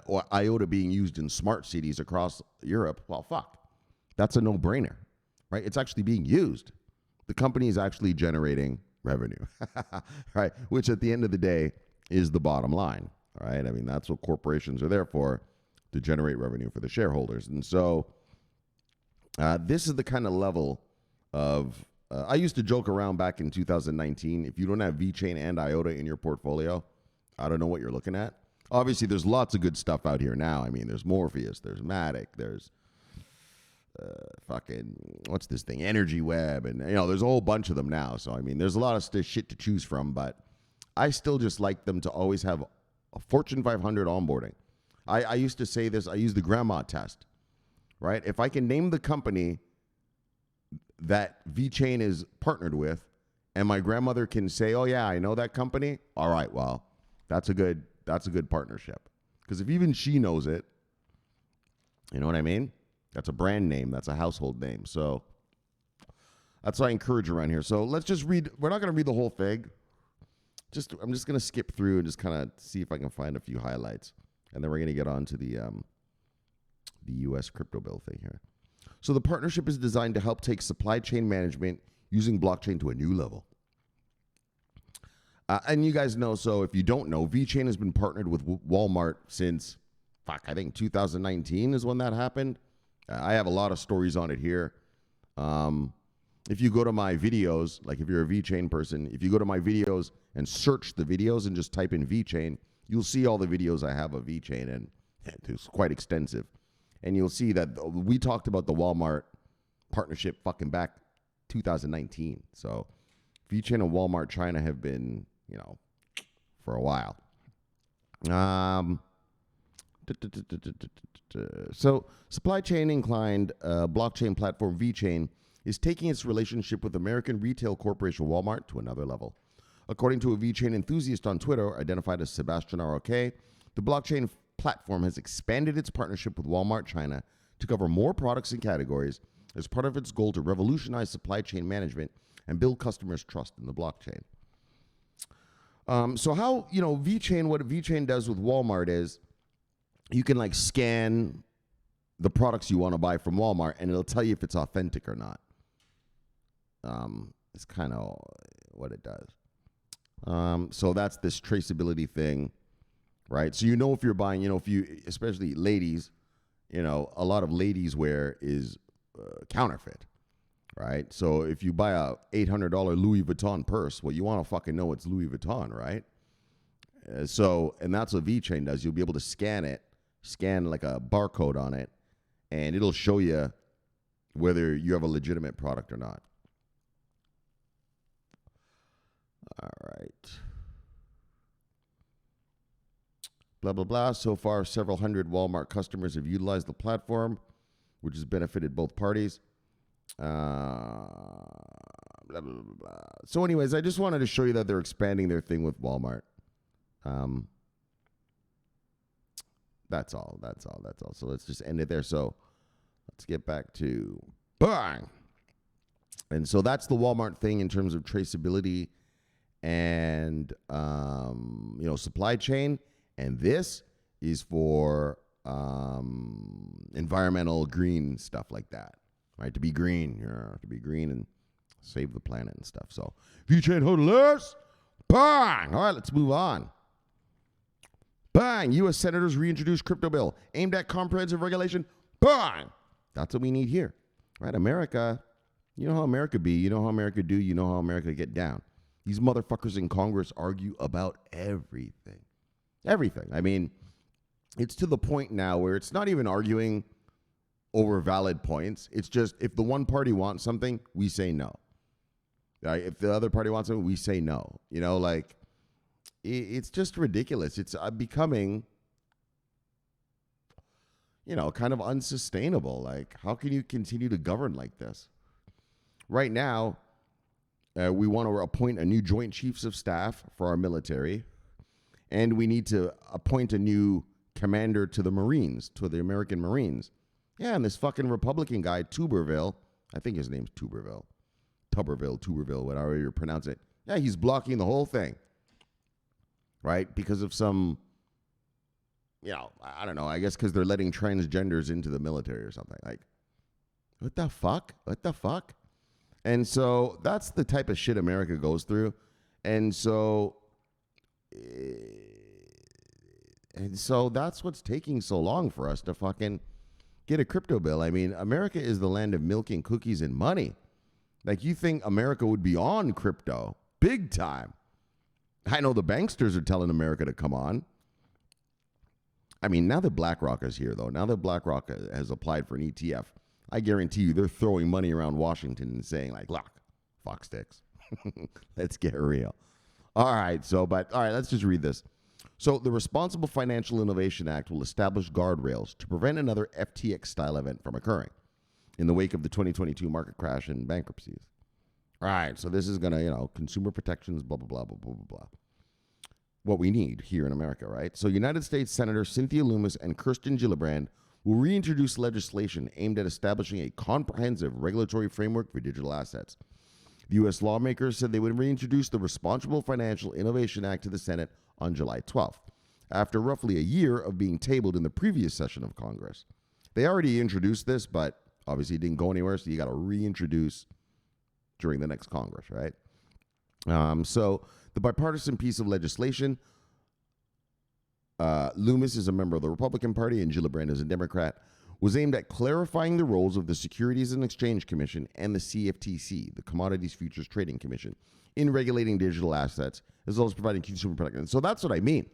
or IOTA being used in smart cities across Europe, well, fuck. That's a no-brainer, right? It's actually being used. The company is actually generating revenue, right? Which at the end of the day is the bottom line, right? I mean, that's what corporations are there for, to generate revenue for the shareholders. And so this is the kind of level of, I used to joke around back in 2019, if you don't have Vechain and IOTA in your portfolio, I don't know what you're looking at. Obviously, there's lots of good stuff out here now. I mean, there's Morpheus, there's Matic, there's what's this thing? Energy Web, and there's a whole bunch of them now. So I mean, there's a lot of shit to choose from, but I still just like them to always have a Fortune 500 onboarding. I used to say this. I use the grandma test, right? If I can name the company that Vechain is partnered with, and my grandmother can say, "Oh yeah, I know that company." All right, well, that's a good partnership. Because if even she knows it, you know what I mean? That's a brand name. That's a household name. So that's what I encourage around here. So let's just read. We're not going to read the whole thing. I'm just going to skip through and just kind of see if I can find a few highlights. And then we're going to get on to the U.S. crypto bill thing here. So the partnership is designed to help take supply chain management using blockchain to a new level. And you guys know, so if you don't know, Vechain has been partnered with Walmart since, I think 2019 is when that happened. I have a lot of stories on it here. If you go to my videos, like if you're a Vechain person, if you go to my videos and search the videos and just type in Vechain, you'll see all the videos I have of Vechain, and it's quite extensive. And you'll see that we talked about the Walmart partnership fucking back 2019. So Vechain and Walmart China have been, for a while. So supply chain inclined blockchain platform Vechain is taking its relationship with American retail corporation Walmart to another level. According to a Vechain enthusiast on Twitter, identified as Sebastian ROK, the blockchain platform has expanded its partnership with Walmart China to cover more products and categories as part of its goal to revolutionize supply chain management and build customers' trust in the blockchain. So how, Vechain, what Vechain does with Walmart is you can scan the products you want to buy from Walmart and it'll tell you if it's authentic or not. It's kind of what it does. So that's this traceability thing, right? So if you're buying, especially ladies, a lot of ladies wear is counterfeit, right? So if you buy a $800 Louis Vuitton purse, well, you want to fucking know it's Louis Vuitton, right? And that's what Vechain does. You'll be able to scan like a barcode on it, and it'll show you whether you have a legitimate product or not. All right. Blah, blah, blah. So far, several hundred Walmart customers have utilized the platform, which has benefited both parties. Blah, blah, blah, blah. So anyways, I just wanted to show you that they're expanding their thing with Walmart. That's all. So let's just end it there. So let's get back to bang. And so that's the Walmart thing in terms of traceability and, supply chain. And this is for environmental green stuff like that, right? To be green and save the planet and stuff. So Vechain hodlers, bang. All right, let's move on. Bang! U.S. senators reintroduce crypto bill aimed at comprehensive regulation. Bang! That's what we need here, right? America, you know how America be. You know how America do. You know how America get down. These motherfuckers in Congress argue about everything. Everything. I mean, it's to the point now where it's not even arguing over valid points. It's just if the one party wants something, we say no. Right? If the other party wants something, we say no. It's just ridiculous. It's becoming, kind of unsustainable. Like, how can you continue to govern like this? Right now, we want to appoint a new Joint Chiefs of Staff for our military, and we need to appoint a new commander to the Marines, to the American Marines. Yeah, and this fucking Republican guy, Tuberville, I think his name's Tuberville, whatever you pronounce it. Yeah, he's blocking the whole thing, right? Because of some, I don't know, I guess because they're letting transgenders into the military or something. Like, what the fuck? And so that's the type of shit America goes through. And so that's what's taking so long for us to fucking get a crypto bill. I mean, America is the land of milk and cookies and money. Like, you think America would be on crypto big time. I know the banksters are telling America to come on. I mean, now that Blackrock is here, though, now that Blackrock has applied for an ETF, I guarantee you they're throwing money around Washington and saying, like, look, fuck sticks. Let's get real. All right, let's just read this. So the Responsible Financial Innovation Act will establish guardrails to prevent another FTX-style event from occurring in the wake of the 2022 market crash and bankruptcies. All right, so this is going to, consumer protections, blah, blah, blah, blah, blah, blah, blah. What we need here in America, right? So United States Senator Cynthia Lummis and Kirsten Gillibrand will reintroduce legislation aimed at establishing a comprehensive regulatory framework for digital assets. The U.S. lawmakers said they would reintroduce the Responsible Financial Innovation Act to the Senate on July 12th, after roughly a year of being tabled in the previous session of Congress. They already introduced this, but obviously it didn't go anywhere, so you got to reintroduce during the next Congress, right? So the bipartisan piece of legislation, Lummis is a member of the Republican Party and Gillibrand is a Democrat, was aimed at clarifying the roles of the Securities and Exchange Commission and the CFTC, the Commodities Futures Trading Commission, in regulating digital assets, as well as providing consumer protection. So that's what I mean.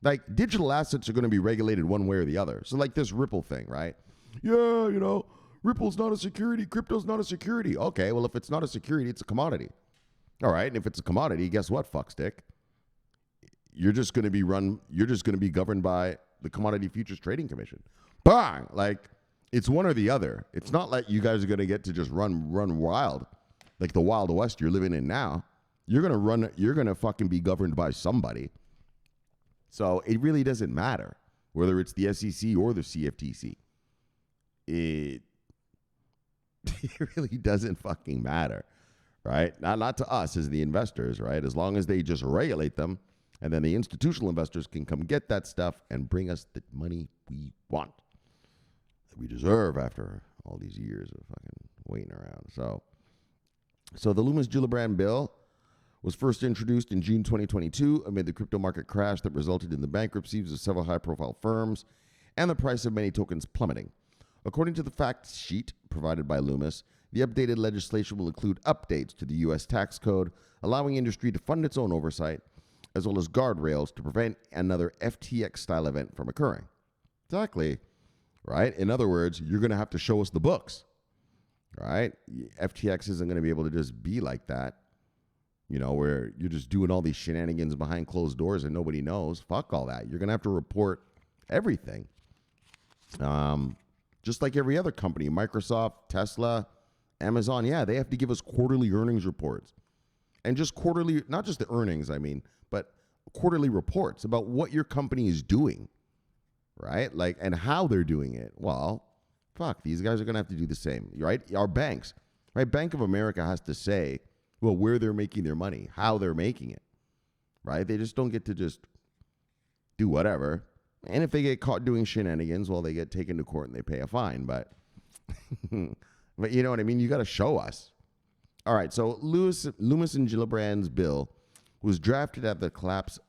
Like, digital assets are going to be regulated one way or the other. So like this Ripple thing, right? Yeah, Ripple's not a security, crypto's not a security. Okay, well, if it's not a security, it's a commodity. All right, and if it's a commodity, guess what, fuckstick? You're just going to be governed by the Commodity Futures Trading Commission. Bang! Like, it's one or the other. It's not like you guys are going to get to just run wild, like the Wild West you're living in now. You're going to fucking be governed by somebody. So it really doesn't matter whether it's the SEC or the CFTC. It really doesn't fucking matter, right? Not to us as the investors, right? As long as they just regulate them, and then the institutional investors can come get that stuff and bring us the money we want, that we deserve after all these years of fucking waiting around. So the Lummis-Gillibrand bill was first introduced in June 2022 amid the crypto market crash that resulted in the bankruptcies of several high-profile firms and the price of many tokens plummeting. According to the fact sheet provided by Lummis, the updated legislation will include updates to the U.S. tax code, allowing industry to fund its own oversight, as well as guardrails to prevent another FTX-style event from occurring. Exactly, right? In other words, you're going to have to show us the books, right? FTX isn't going to be able to just be like that, where you're just doing all these shenanigans behind closed doors and nobody knows. Fuck all that. You're going to have to report everything. Just like every other company, Microsoft, Tesla, Amazon, they have to give us quarterly earnings reports. And just quarterly, not just the earnings, but quarterly reports about what your company is doing, right? Like, and how they're doing it. Well, fuck, these guys are going to have to do the same, right? Our banks, right? Bank of America has to say, well, where they're making their money, how they're making it, right? They just don't get to just do whatever. And if they get caught doing shenanigans, well, they get taken to court and they pay a fine. But, but you know what I mean? You got to show us. All right, so Lummis and Gillibrand's bill was drafted at the collapse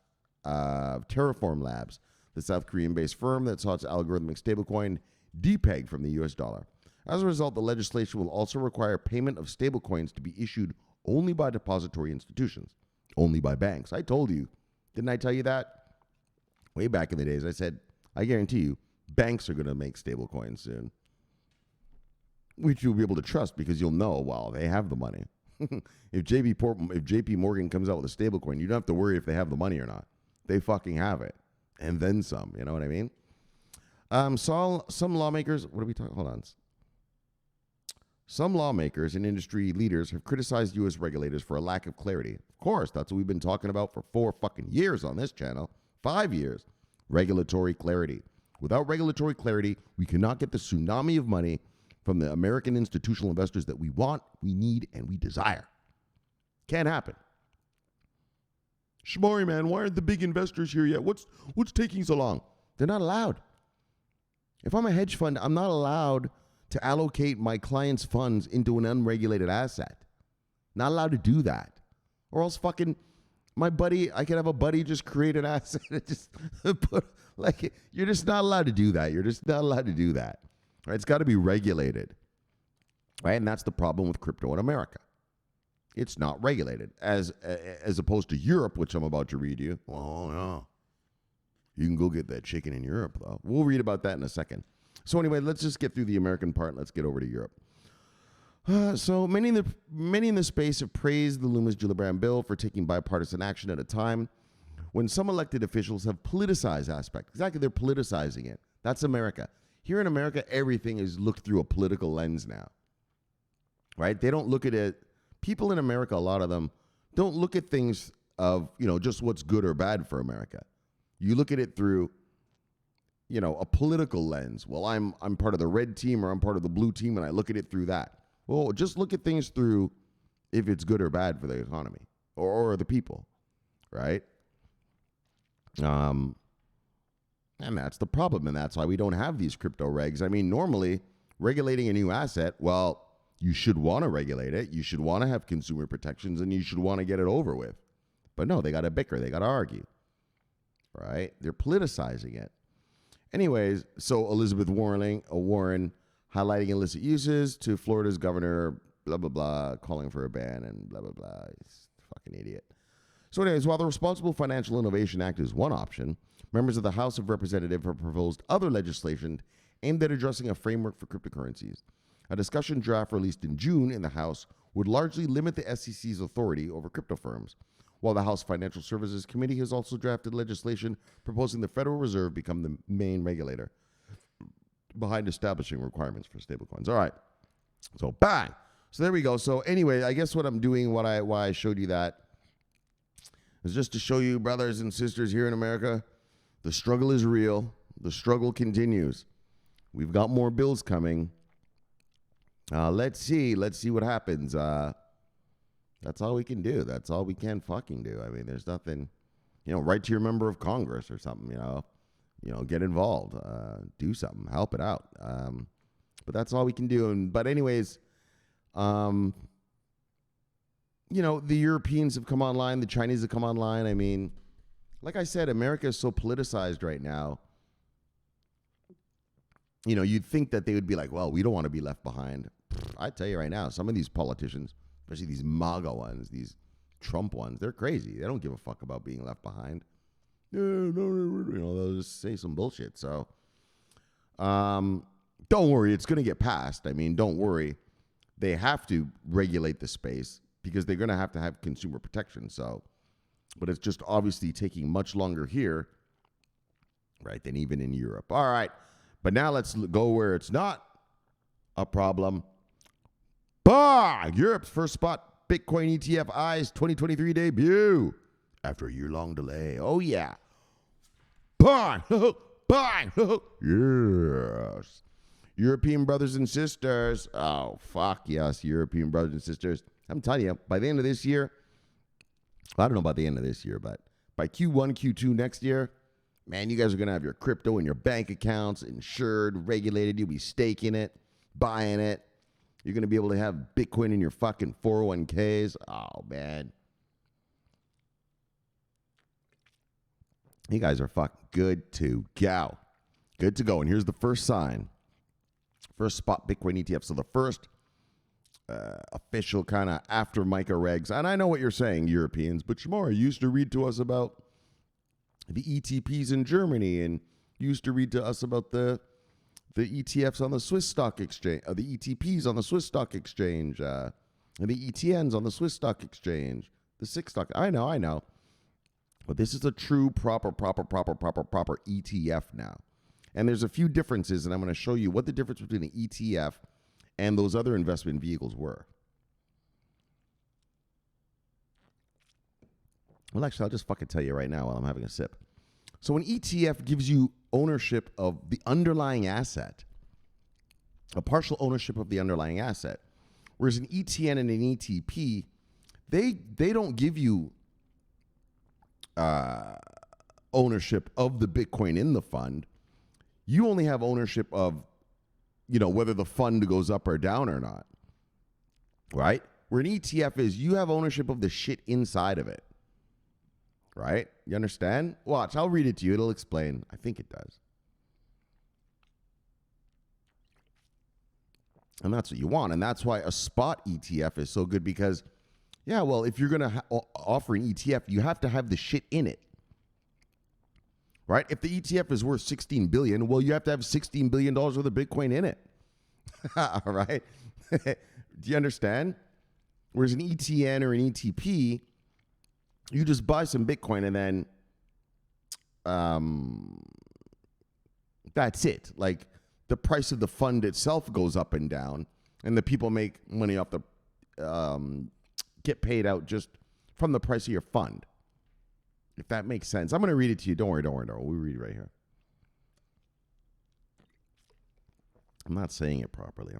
of Terraform Labs, the South Korean-based firm that sought its algorithmic stablecoin depeg from the U.S. dollar. As a result, the legislation will also require payment of stablecoins to be issued only by depository institutions, only by banks. I told you. Didn't I tell you that? Way back in the days, I said, I guarantee you, banks are going to make stablecoins soon, which you'll be able to trust because you'll know, well, they have the money. If JP Morgan comes out with a stablecoin, you don't have to worry if they have the money or not. They fucking have it. And then some, you know what I mean? Some lawmakers, what are we talking? Hold on. Some lawmakers and industry leaders have criticized U.S. regulators for a lack of clarity. Of course, that's what we've been talking about for 4 fucking years on this channel. 5 years. Regulatory clarity. Without regulatory clarity, we cannot get the tsunami of money from the American institutional investors that we want, we need, and we desire. Can't happen. Shomari, man, why aren't the big investors here yet? What's taking so long? They're not allowed. If I'm a hedge fund, I'm not allowed to allocate my client's funds into an unregulated asset. Not allowed to do that. Or else fucking my buddy, I can have a buddy just create an asset and just put, like, you're just not allowed to do that. You're just not allowed to do that. Right? It's got to be regulated. Right? And that's the problem with crypto in America. It's not regulated. As opposed to Europe, which I'm about to read you. Oh, no. You can go get that chicken in Europe, though. We'll read about that in a second. So anyway, let's just get through the American part. Let's get over to Europe. So many in the space have praised the Loomis-Gillibrand bill for taking bipartisan action at a time when some elected officials have politicized aspects. Exactly, they're politicizing it. That's America. Here in America, everything is looked through a political lens now. Right? They don't look at it. People in America, a lot of them, don't look at things of, just what's good or bad for America. You look at it through, a political lens. Well, I'm part of the red team or I'm part of the blue team, and I look at it through that. Well, just look at things through if it's good or bad for the economy or the people, right? And that's the problem, and that's why we don't have these crypto regs. I mean, normally, regulating a new asset, well, you should want to regulate it. You should want to have consumer protections, and you should want to get it over with. But no, they got to bicker. They got to argue, right? They're politicizing it. Anyways, so Elizabeth Warren highlighting illicit uses to Florida's governor, blah, blah, blah, calling for a ban and blah, blah, blah. He's a fucking idiot. So anyways, while the Responsible Financial Innovation Act is one option, members of the House of Representatives have proposed other legislation aimed at addressing a framework for cryptocurrencies. A discussion draft released in June in the House would largely limit the SEC's authority over crypto firms, while the House Financial Services Committee has also drafted legislation proposing the Federal Reserve become the main regulator behind establishing requirements for stablecoins. All right. So bang. So there we go. So anyway, I guess what I'm doing, why I showed you that, is just to show you, brothers and sisters here in America, the struggle is real. The struggle continues. We've got more bills coming. Let's see what happens. That's all we can do. That's all we can fucking do. I mean, there's nothing, write to your member of Congress or something, get involved, do something, help it out. But that's all we can do. But anyways, the Europeans have come online. The Chinese have come online. I mean, like I said, America is so politicized right now. You'd think that they would be like, well, we don't want to be left behind. I tell you right now, some of these politicians, especially these MAGA ones, these Trump ones, they're crazy. They don't give a fuck about being left behind. They'll just say some bullshit. So, don't worry, it's going to get passed. I mean, don't worry. They have to regulate the space because they're going to have consumer protection. So, but it's just obviously taking much longer here, right, than even in Europe. All right, but now let's go where it's not a problem. Europe's first spot Bitcoin ETF eyes 2023 debut after a year-long delay. Oh, yeah. Bang! Bang! Yes. European brothers and sisters. Oh, fuck yes, European brothers and sisters. I'm telling you, by the end of this year, I don't know about the end of this year, but by Q1, Q2 next year, man, you guys are going to have your crypto in your bank accounts, insured, regulated. You'll be staking it, buying it. You're going to be able to have Bitcoin in your fucking 401ks. Oh, man. You guys are fucking good to go. Good to go. And here's the first sign. First spot Bitcoin ETF. So the first official kind of after MiCA regs. And I know what you're saying, Europeans, but Shomari used to read to us about the ETPs in Germany and used to read to us about the ETFs on the Swiss stock exchange, the ETPs on the Swiss stock exchange, and the ETNs on the Swiss stock exchange, the SIX stock. I know. But this is a true proper ETF now. And there's a few differences, and I'm going to show you what the difference between an ETF and those other investment vehicles were. Well, actually, I'll just fucking tell you right now while I'm having a sip. So an ETF gives you ownership of the underlying asset, a partial ownership of the underlying asset. Whereas an ETN and an ETP, they don't give you ownership of the Bitcoin in the fund. You only have ownership of, whether the fund goes up or down or not, right? Where an ETF is, you have ownership of the shit inside of it, right? You understand? Watch, I'll read it to you. It'll explain. I think it does. And that's what you want. And that's why a spot ETF is so good because, if you're going to offer an ETF, you have to have the shit in it. Right? If the ETF is worth $16 billion, well, you have to have $16 billion worth of Bitcoin in it. All right? Do you understand? Whereas an ETN or an ETP, you just buy some Bitcoin and then that's it. Like, the price of the fund itself goes up and down, and the people make money off the, get paid out just from the price of your fund. If that makes sense. I'm going to read it to you. Don't worry. We'll read it right here. I'm not saying it properly.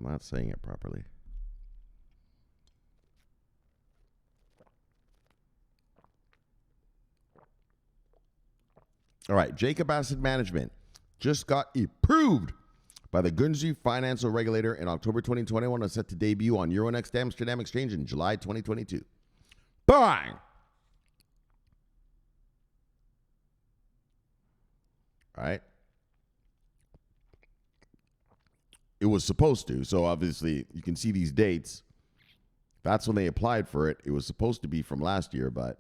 All right. Jacob Asset Management just got approved by the Guernsey Financial Regulator in October 2021 and set to debut on Euronext Amsterdam Exchange in July 2022. Bang! All right. It was supposed to. So obviously you can see these dates. That's when they applied for it. It was supposed to be from last year, but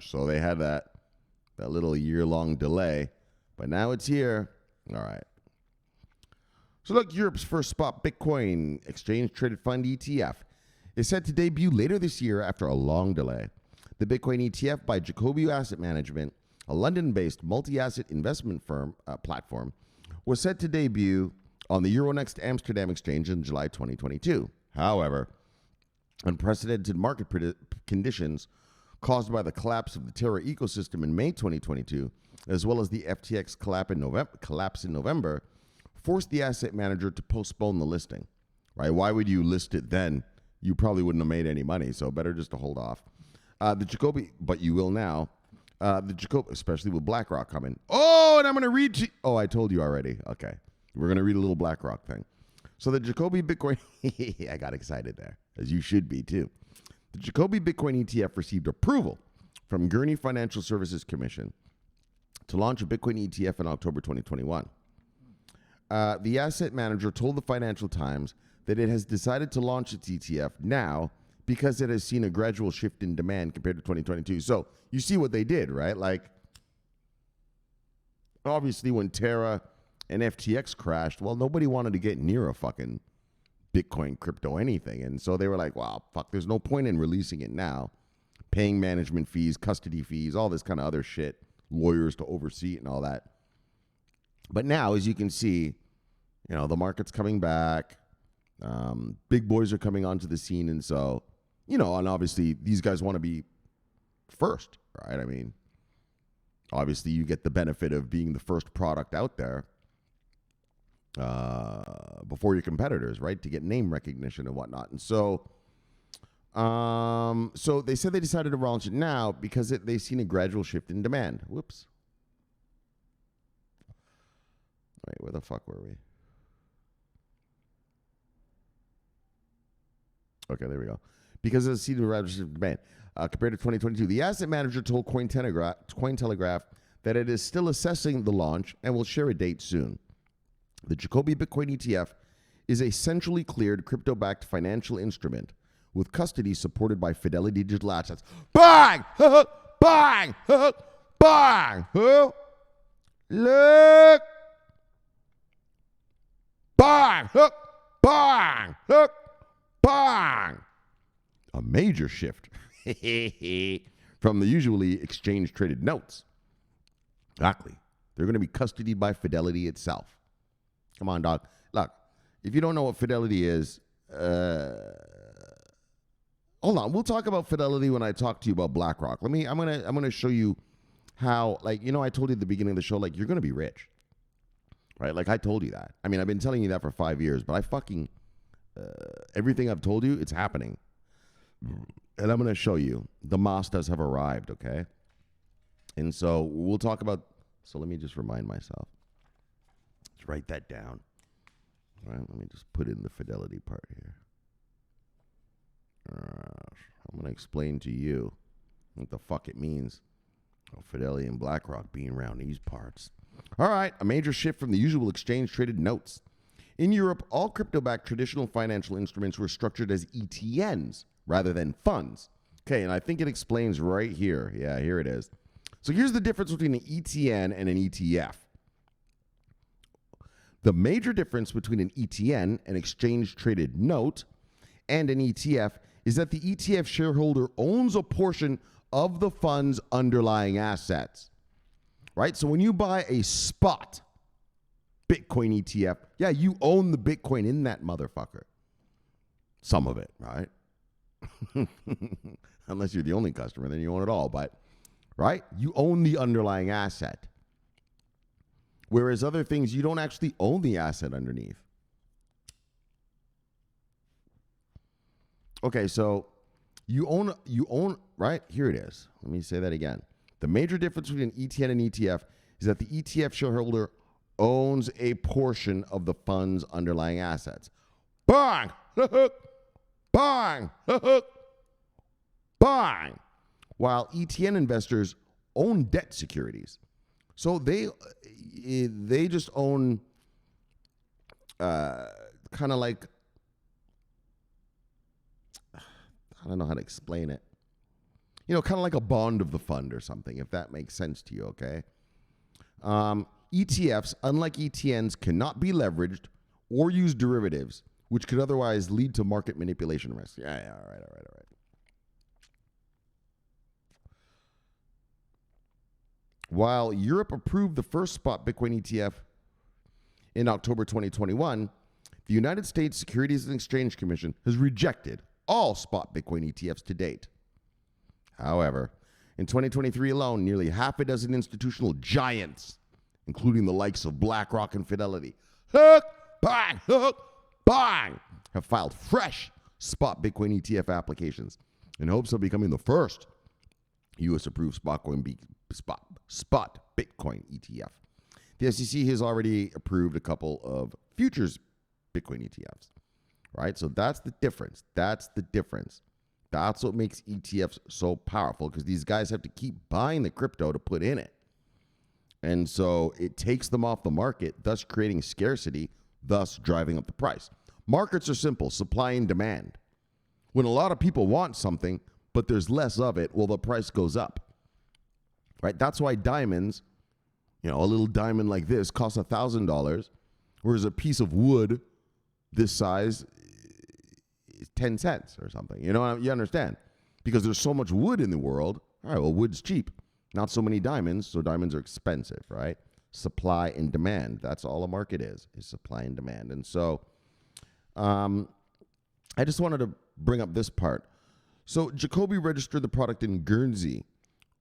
so they had that little year-long delay. But now it's here. All right. So look, Europe's first spot Bitcoin exchange-traded fund ETF is set to debut later this year after a long delay. The Bitcoin ETF by Jacobi Asset Management, a London-based multi-asset investment firm platform, was set to debut on the Euronext Amsterdam Exchange in July 2022. However, unprecedented market conditions caused by the collapse of the Terra ecosystem in May 2022, as well as the FTX collapse in November, forced the asset manager to postpone the listing. Right? Why would you list it then? You probably wouldn't have made any money, so better just to hold off. The Jacobi, but you will now. The Jacobi, especially with Blackrock coming. Oh, and I'm going to read. I told you already. Okay. We're going to read a little Blackrock thing. So the Jacobi Bitcoin, I got excited there, as you should be too. The Jacobi Bitcoin ETF received approval from Guernsey Financial Services Commission to launch a Bitcoin ETF in October 2021. The asset manager told the Financial Times that it has decided to launch its ETF now because it has seen a gradual shift in demand compared to 2022. So you see what they did, right? Like, obviously when Terra and FTX crashed, well, nobody wanted to get near a fucking Bitcoin, crypto, anything. And so they were like, wow, fuck, there's no point in releasing it now. Paying management fees, custody fees, all this kind of other shit, lawyers to oversee it and all that. But now, as you can see, the market's coming back. Big boys are coming onto the scene. And so, and obviously these guys want to be first, right? I mean, obviously you get the benefit of being the first product out there before your competitors, right? To get name recognition and whatnot. And so, so they said they decided to launch it now because they've seen a gradual shift in demand. Whoops. Wait, where the fuck were we? Okay, there we go. Because of the seed of gradual demand compared to 2022, the asset manager told Cointelegraph that it is still assessing the launch and will share a date soon. The Jacobi Bitcoin ETF is a centrally cleared crypto-backed financial instrument with custody supported by Fidelity Digital Assets. Bang! Bang! Bang! Look! Bang! Bang! Bang! A major shift from the usually exchange-traded notes. Exactly. They're going to be custodied by Fidelity itself. Come on, dog. Look, if you don't know what Fidelity is, hold on. We'll talk about Fidelity when I talk to you about Blackrock. I'm gonna show you how, like, I told you at the beginning of the show, like, you're going to be rich, right? Like, I told you that. I mean, I've been telling you that for 5 years, but everything I've told you, it's happening. And I'm going to show you. The Mastas have arrived, okay? And so we'll talk about, so let me just remind myself. Let's write that down. All right, let me just put in the fidelity part here. I'm going to explain to you what the fuck it means. Fidelity and Blackrock being around these parts. All right, a major shift from the usual exchange-traded notes. In Europe, all crypto-backed traditional financial instruments were structured as ETNs rather than funds. Okay, and I think it explains right here. Yeah, here it is. So here's the difference between an ETN and an ETF. The major difference between an ETN, an exchange-traded note, and an ETF is that the ETF shareholder owns a portion of the fund's underlying assets, right? So when you buy a spot Bitcoin ETF, yeah, you own the Bitcoin in that motherfucker. Some of it, right? Unless you're the only customer, then you own it all, but, right? You own the underlying asset. Whereas other things, you don't actually own the asset underneath. Okay, so you own, right? Here it is. Let me say that again. The major difference between an ETN and ETF is that the ETF shareholder owns a portion of the fund's underlying assets. Bang! Bang! Bang! While ETN investors own debt securities. So they just own kind of like, I don't know how to explain it. Kind of like a bond of the fund or something, if that makes sense to you, okay? ETFs, unlike ETNs, cannot be leveraged or use derivatives, which could otherwise lead to market manipulation risk. Yeah, all right. While Europe approved the first spot Bitcoin ETF in October 2021, the United States Securities and Exchange Commission has rejected all spot Bitcoin ETFs to date. However, in 2023 alone, nearly half a dozen institutional giants, including the likes of Blackrock and Fidelity, have filed fresh spot Bitcoin ETF applications in hopes of becoming the first U.S.-approved spot Bitcoin ETF. The SEC has already approved a couple of futures Bitcoin ETFs, right? So that's the difference. That's what makes ETFs so powerful, because these guys have to keep buying the crypto to put in it. And so it takes them off the market, thus creating scarcity, thus driving up the price. Markets are simple, supply and demand. When a lot of people want something, but there's less of it, well, the price goes up, right? That's why diamonds, a little diamond like this costs $1,000, whereas a piece of wood this size is 10 cents or something. You understand? Because there's so much wood in the world. All right, well, wood's cheap. Not so many diamonds, so diamonds are expensive, right? Supply and demand. That's all a market is supply and demand. And so I just wanted to bring up this part. So Jacoby registered the product in Guernsey,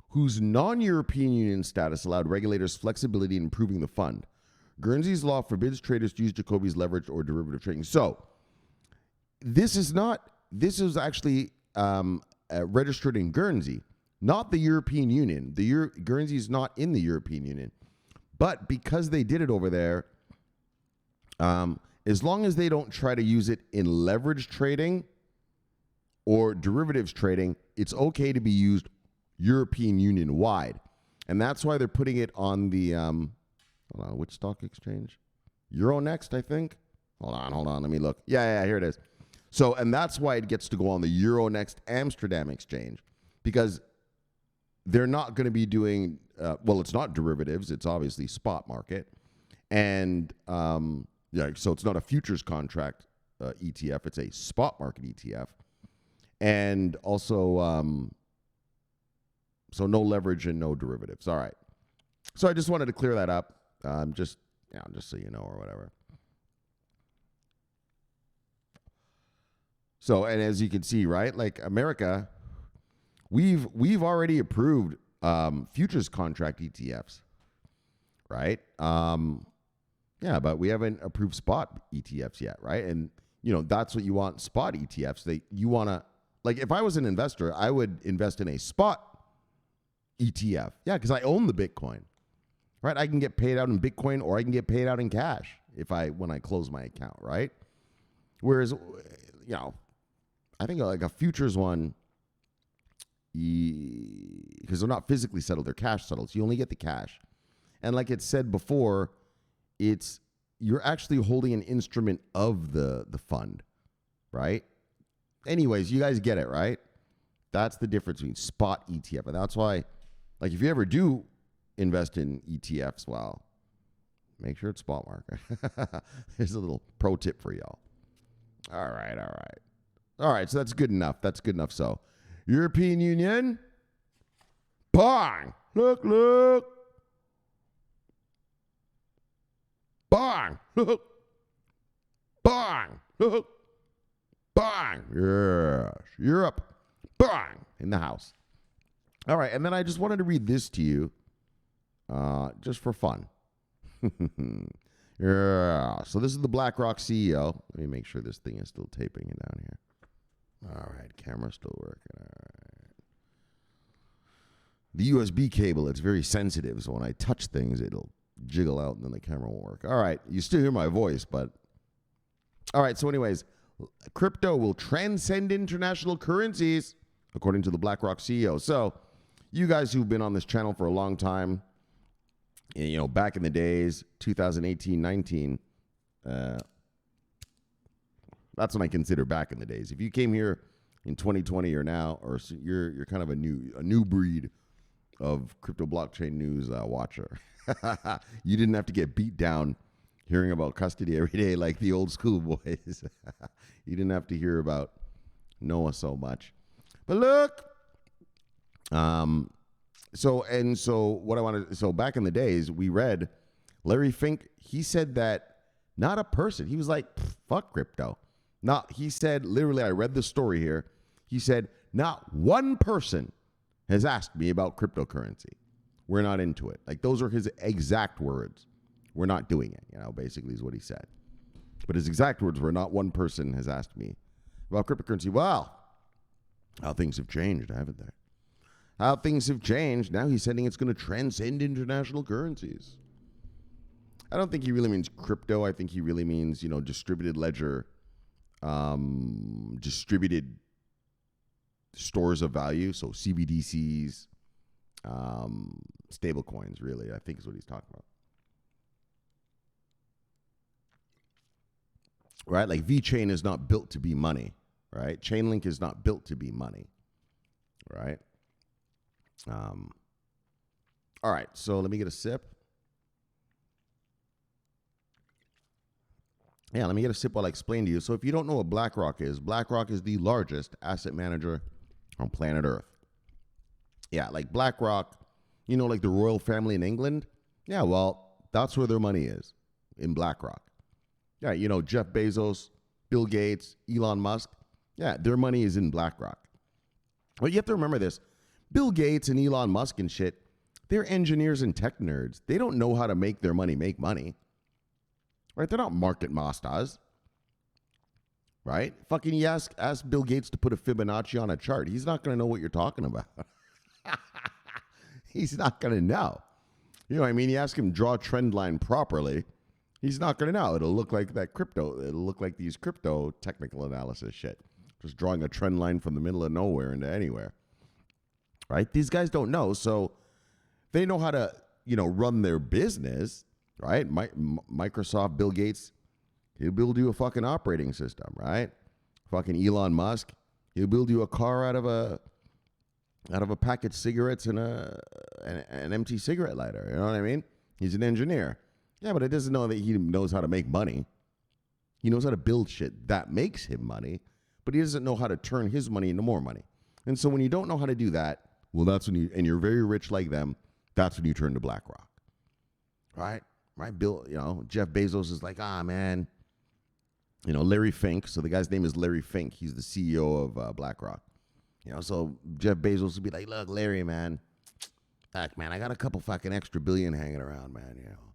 whose non-European Union status allowed regulators flexibility in improving the fund. Guernsey's law forbids traders to use Jacoby's leveraged or derivative trading. So this is actually registered in Guernsey, not the European Union. Guernsey is not in the European Union. But because they did it over there, as long as they don't try to use it in leverage trading or derivatives trading, it's okay to be used European Union wide. And that's why they're putting it on the, which stock exchange? Euronext, I think. Hold on, let me look. Yeah, here it is. So, and that's why it gets to go on the Euronext Amsterdam exchange, because they're not going to be doing, it's not derivatives, it's obviously spot market. And, so it's not a futures contract ETF, it's a spot market ETF. And also, so no leverage and no derivatives. All right. So I just wanted to clear that up, just so you know, or whatever. So, and as you can see, right, like America, we've already approved futures contract ETFs, right? Yeah, but we haven't approved spot ETFs yet, right? And that's what you want, spot ETFs. You want to, like, if I was an investor, I would invest in a spot ETF. Yeah, because I own the Bitcoin, right? I can get paid out in Bitcoin or I can get paid out in cash when I close my account, right? Whereas, I think like a futures one, because they're not physically settled, they're cash settled. So you only get the cash. And like it said before, you're actually holding an instrument of the fund, right? Anyways, you guys get it, right? That's the difference between spot ETF. And that's why, like, if you ever do invest in ETFs, well, make sure it's spot market. Here's a little pro tip for y'all. All right, so that's good enough. So, European Union, bang, look. Bang! Bang! Bang! Yes. Europe. Bang! In the house. All right, and then I just wanted to read this to you just for fun. Yeah. So this is the Blackrock CEO. Let me make sure this thing is still taping it down here. All right, camera's still working. All right. The USB cable, it's very sensitive, so when I touch things, it'll jiggle out and then the camera won't work. All right, you still hear my voice, but all right. So anyways, crypto will transcend international currencies, according to the Blackrock CEO. So you guys who've been on this channel for a long time, back in the days, 2018, 19, that's when I consider back in the days. If you came here in 2020 or now, or you're kind of a new breed of crypto blockchain news watcher. You didn't have to get beat down hearing about custody every day like the old school boys. You didn't have to hear about Noah so much. But look, so back in the days, we read Larry Fink, he said that not a person, he was like, fuck crypto. He said, literally, I read the story here. He said, not one person has asked me about cryptocurrency. We're not into it. Like, those are his exact words. We're not doing it, basically is what he said. But his exact words were, not one person has asked me about cryptocurrency. Well, how things have changed, haven't they? How things have changed. Now he's saying it's going to transcend international currencies. I don't think he really means crypto. I think he really means, distributed ledger, distributed stores of value. So CBDCs, stable coins, really, I think is what he's talking about. Right? Like Vechain is not built to be money, right? Chainlink is not built to be money, right? All right, so let me get a sip. Yeah, let me get a sip while I explain to you. So if you don't know what BlackRock is the largest asset manager on planet Earth. Yeah, like BlackRock, like the royal family in England. Yeah, well, that's where their money is, in BlackRock. Yeah, Jeff Bezos, Bill Gates, Elon Musk. Yeah, their money is in BlackRock. But you have to remember this. Bill Gates and Elon Musk and shit, they're engineers and tech nerds. They don't know how to make their money make money. Right? They're not market masters. Right? Fucking you ask Bill Gates to put a Fibonacci on a chart. He's not going to know what you're talking about. He's not going to know. You know what I mean? You ask him draw a trend line properly. He's not going to know. It'll look like that crypto. It'll look like these crypto technical analysis shit. Just drawing a trend line from the middle of nowhere into anywhere. Right? These guys don't know. So they know how to, run their business. Right? Microsoft, Bill Gates, he'll build you a fucking operating system. Right? Fucking Elon Musk, he'll build you a car out of a pack of cigarettes and an empty cigarette lighter. You know what I mean? He's an engineer. Yeah, but it doesn't know that he knows how to make money. He knows how to build shit that makes him money, but he doesn't know how to turn his money into more money. And so when you don't know how to do that, well, that's when you're very rich like them, that's when you turn to BlackRock. Right? Right? Bill, Jeff Bezos is like, man, Larry Fink. So the guy's name is Larry Fink. He's the CEO of BlackRock. So Jeff Bezos would be like, look, Larry, man, Like, man, I got a couple fucking extra billion hanging around, man, you know.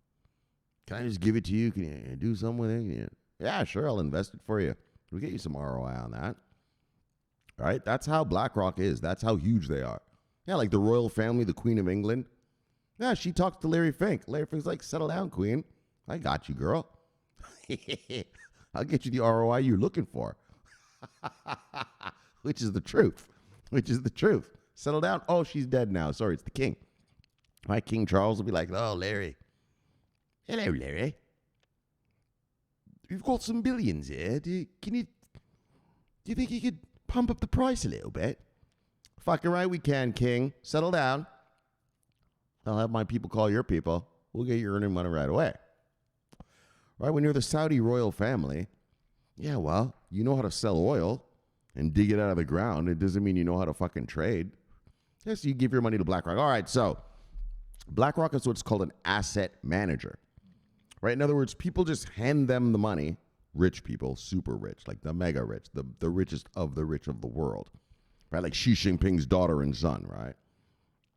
Can I just give it to you? Can you do something with it? Yeah, sure, I'll invest it for you. We'll get you some ROI on that. All right, that's how Blackrock is. That's how huge they are. Yeah, like the royal family, the Queen of England. Yeah, she talks to Larry Fink. Larry Fink's like, settle down, Queen. I got you, girl. I'll get you the ROI you're looking for. Which is the truth. Which is the truth. Settle down. Oh, she's dead now. Sorry, it's the king. My King Charles will be like, oh, Larry. Hello, Larry. You've got some billions here. Do you think you could pump up the price a little bit? Fucking right we can, King. Settle down. I'll have my people call your people. We'll get you earning money right away. Right, when you're the Saudi royal family, yeah, well, you know how to sell oil and dig it out of the ground. It doesn't mean you know how to fucking trade. Yes, you give your money to BlackRock. All right, so BlackRock is what's called an asset manager. Right? In other words, people just hand them the money, rich people, super rich, like the mega rich, the richest of the rich of the world. Right? Like Xi Jinping's daughter and son, right?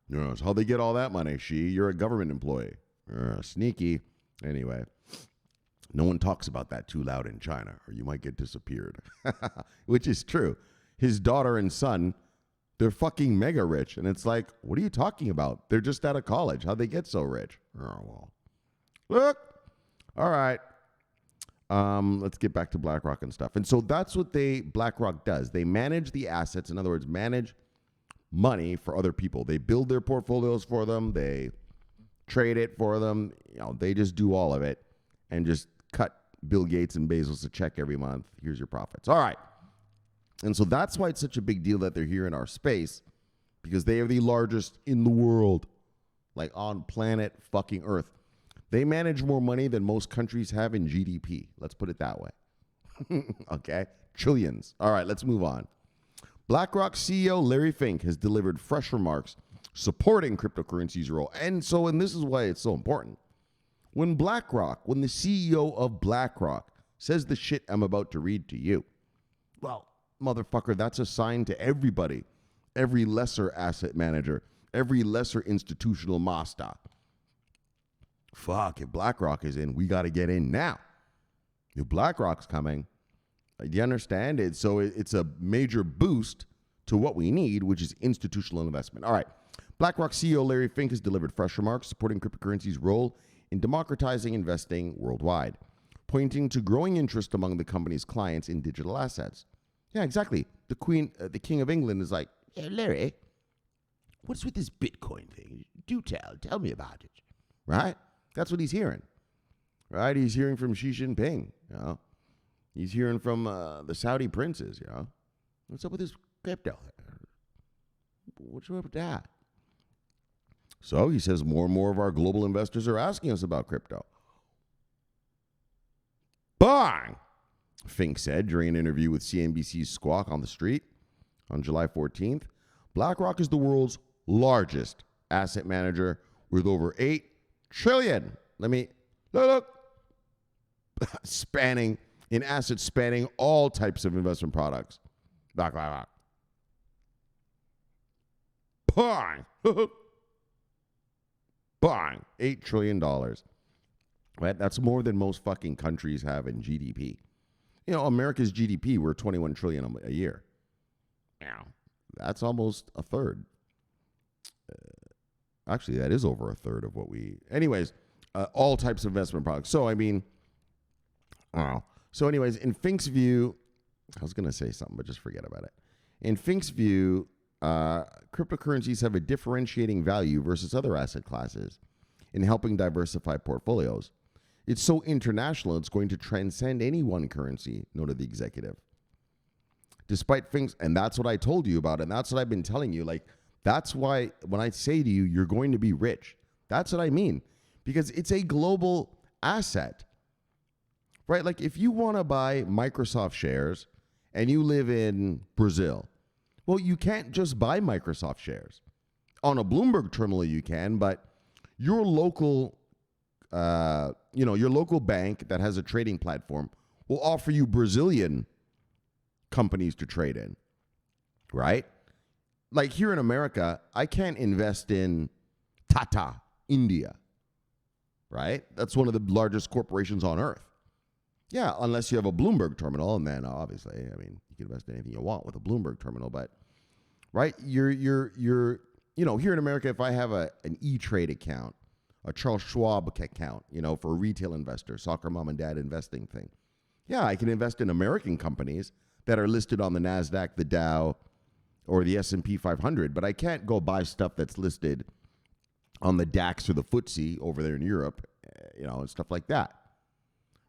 You know, how they get all that money, Xi? You're a government employee. Sneaky. Anyway, no one talks about that too loud in China, or you might get disappeared. Which is true. His daughter and son, they're fucking mega rich. And it's like, what are you talking about? They're just out of college. How'd they get so rich? Oh, well. Look. All right. Let's get back to BlackRock and stuff. And so that's what BlackRock does. They manage the assets. In other words, manage money for other people. They build their portfolios for them. They trade it for them. You know, they just do all of it and just cut Bill Gates and Bezos a check every month. Here's your profits. All right. And so that's why it's such a big deal that they're here in our space, because they are the largest in the world, like on planet fucking Earth. They manage more money than most countries have in GDP. Let's put it that way. Okay? Trillions. All right, let's move on. BlackRock CEO Larry Fink has delivered fresh remarks supporting cryptocurrency's role. And this is why it's so important. When the CEO of BlackRock says the shit I'm about to read to you, well, motherfucker, that's a sign to everybody, every lesser asset manager, every lesser institutional master. Fuck, if BlackRock is in, we got to get in now. If BlackRock's coming, do you understand it? So it's a major boost to what we need, which is institutional investment. All right. BlackRock CEO Larry Fink has delivered fresh remarks supporting cryptocurrency's role in democratizing investing worldwide, pointing to growing interest among the company's clients in digital assets. Yeah, exactly. The King of England is like, yeah, Larry, what's with this Bitcoin thing? Do tell me about it. Right? That's what he's hearing. Right? He's hearing from Xi Jinping, you know. He's hearing from the Saudi princes, you know. What's up with this crypto? What's up with that? So he says more and more of our global investors are asking us about crypto. Bang! Fink said during an interview with CNBC's Squawk on the Street on July 14th. BlackRock is the world's largest asset manager with over $8 trillion. Look. Spanning all types of investment products. BlackRock. Bang! Bang! $8 trillion. Right? That's more than most fucking countries have in GDP. You know, America's GDP, we're $21 trillion a year. Now, that's almost a third. Actually, that is over a third of what we... Anyways, all types of investment products. So, I mean... Oh. So, anyways, in Fink's view... I was going to say something, but just forget about it. In Fink's view, cryptocurrencies have a differentiating value versus other asset classes in helping diversify portfolios. It's so international, it's going to transcend any one currency, noted the executive. Despite Fink's... And that's what I told you about, and that's what I've been telling you. Like, that's why when I say to you, you're going to be rich, that's what I mean. Because it's a global asset, right? Like if you want to buy Microsoft shares and you live in Brazil, well, you can't just buy Microsoft shares. On a Bloomberg terminal you can, but your local, your local bank that has a trading platform will offer you Brazilian companies to trade in, right? Like here in America, I can't invest in Tata, India, right? That's one of the largest corporations on earth. Yeah, unless you have a Bloomberg terminal, and then obviously, I mean, you can invest in anything you want with a Bloomberg terminal, but right, you're here in America, if I have an E-Trade account, a Charles Schwab account, for a retail investor, soccer mom and dad investing thing. Yeah, I can invest in American companies that are listed on the NASDAQ, the Dow, or the S&P 500, but I can't go buy stuff that's listed on the DAX or the FTSE over there in Europe, and stuff like that.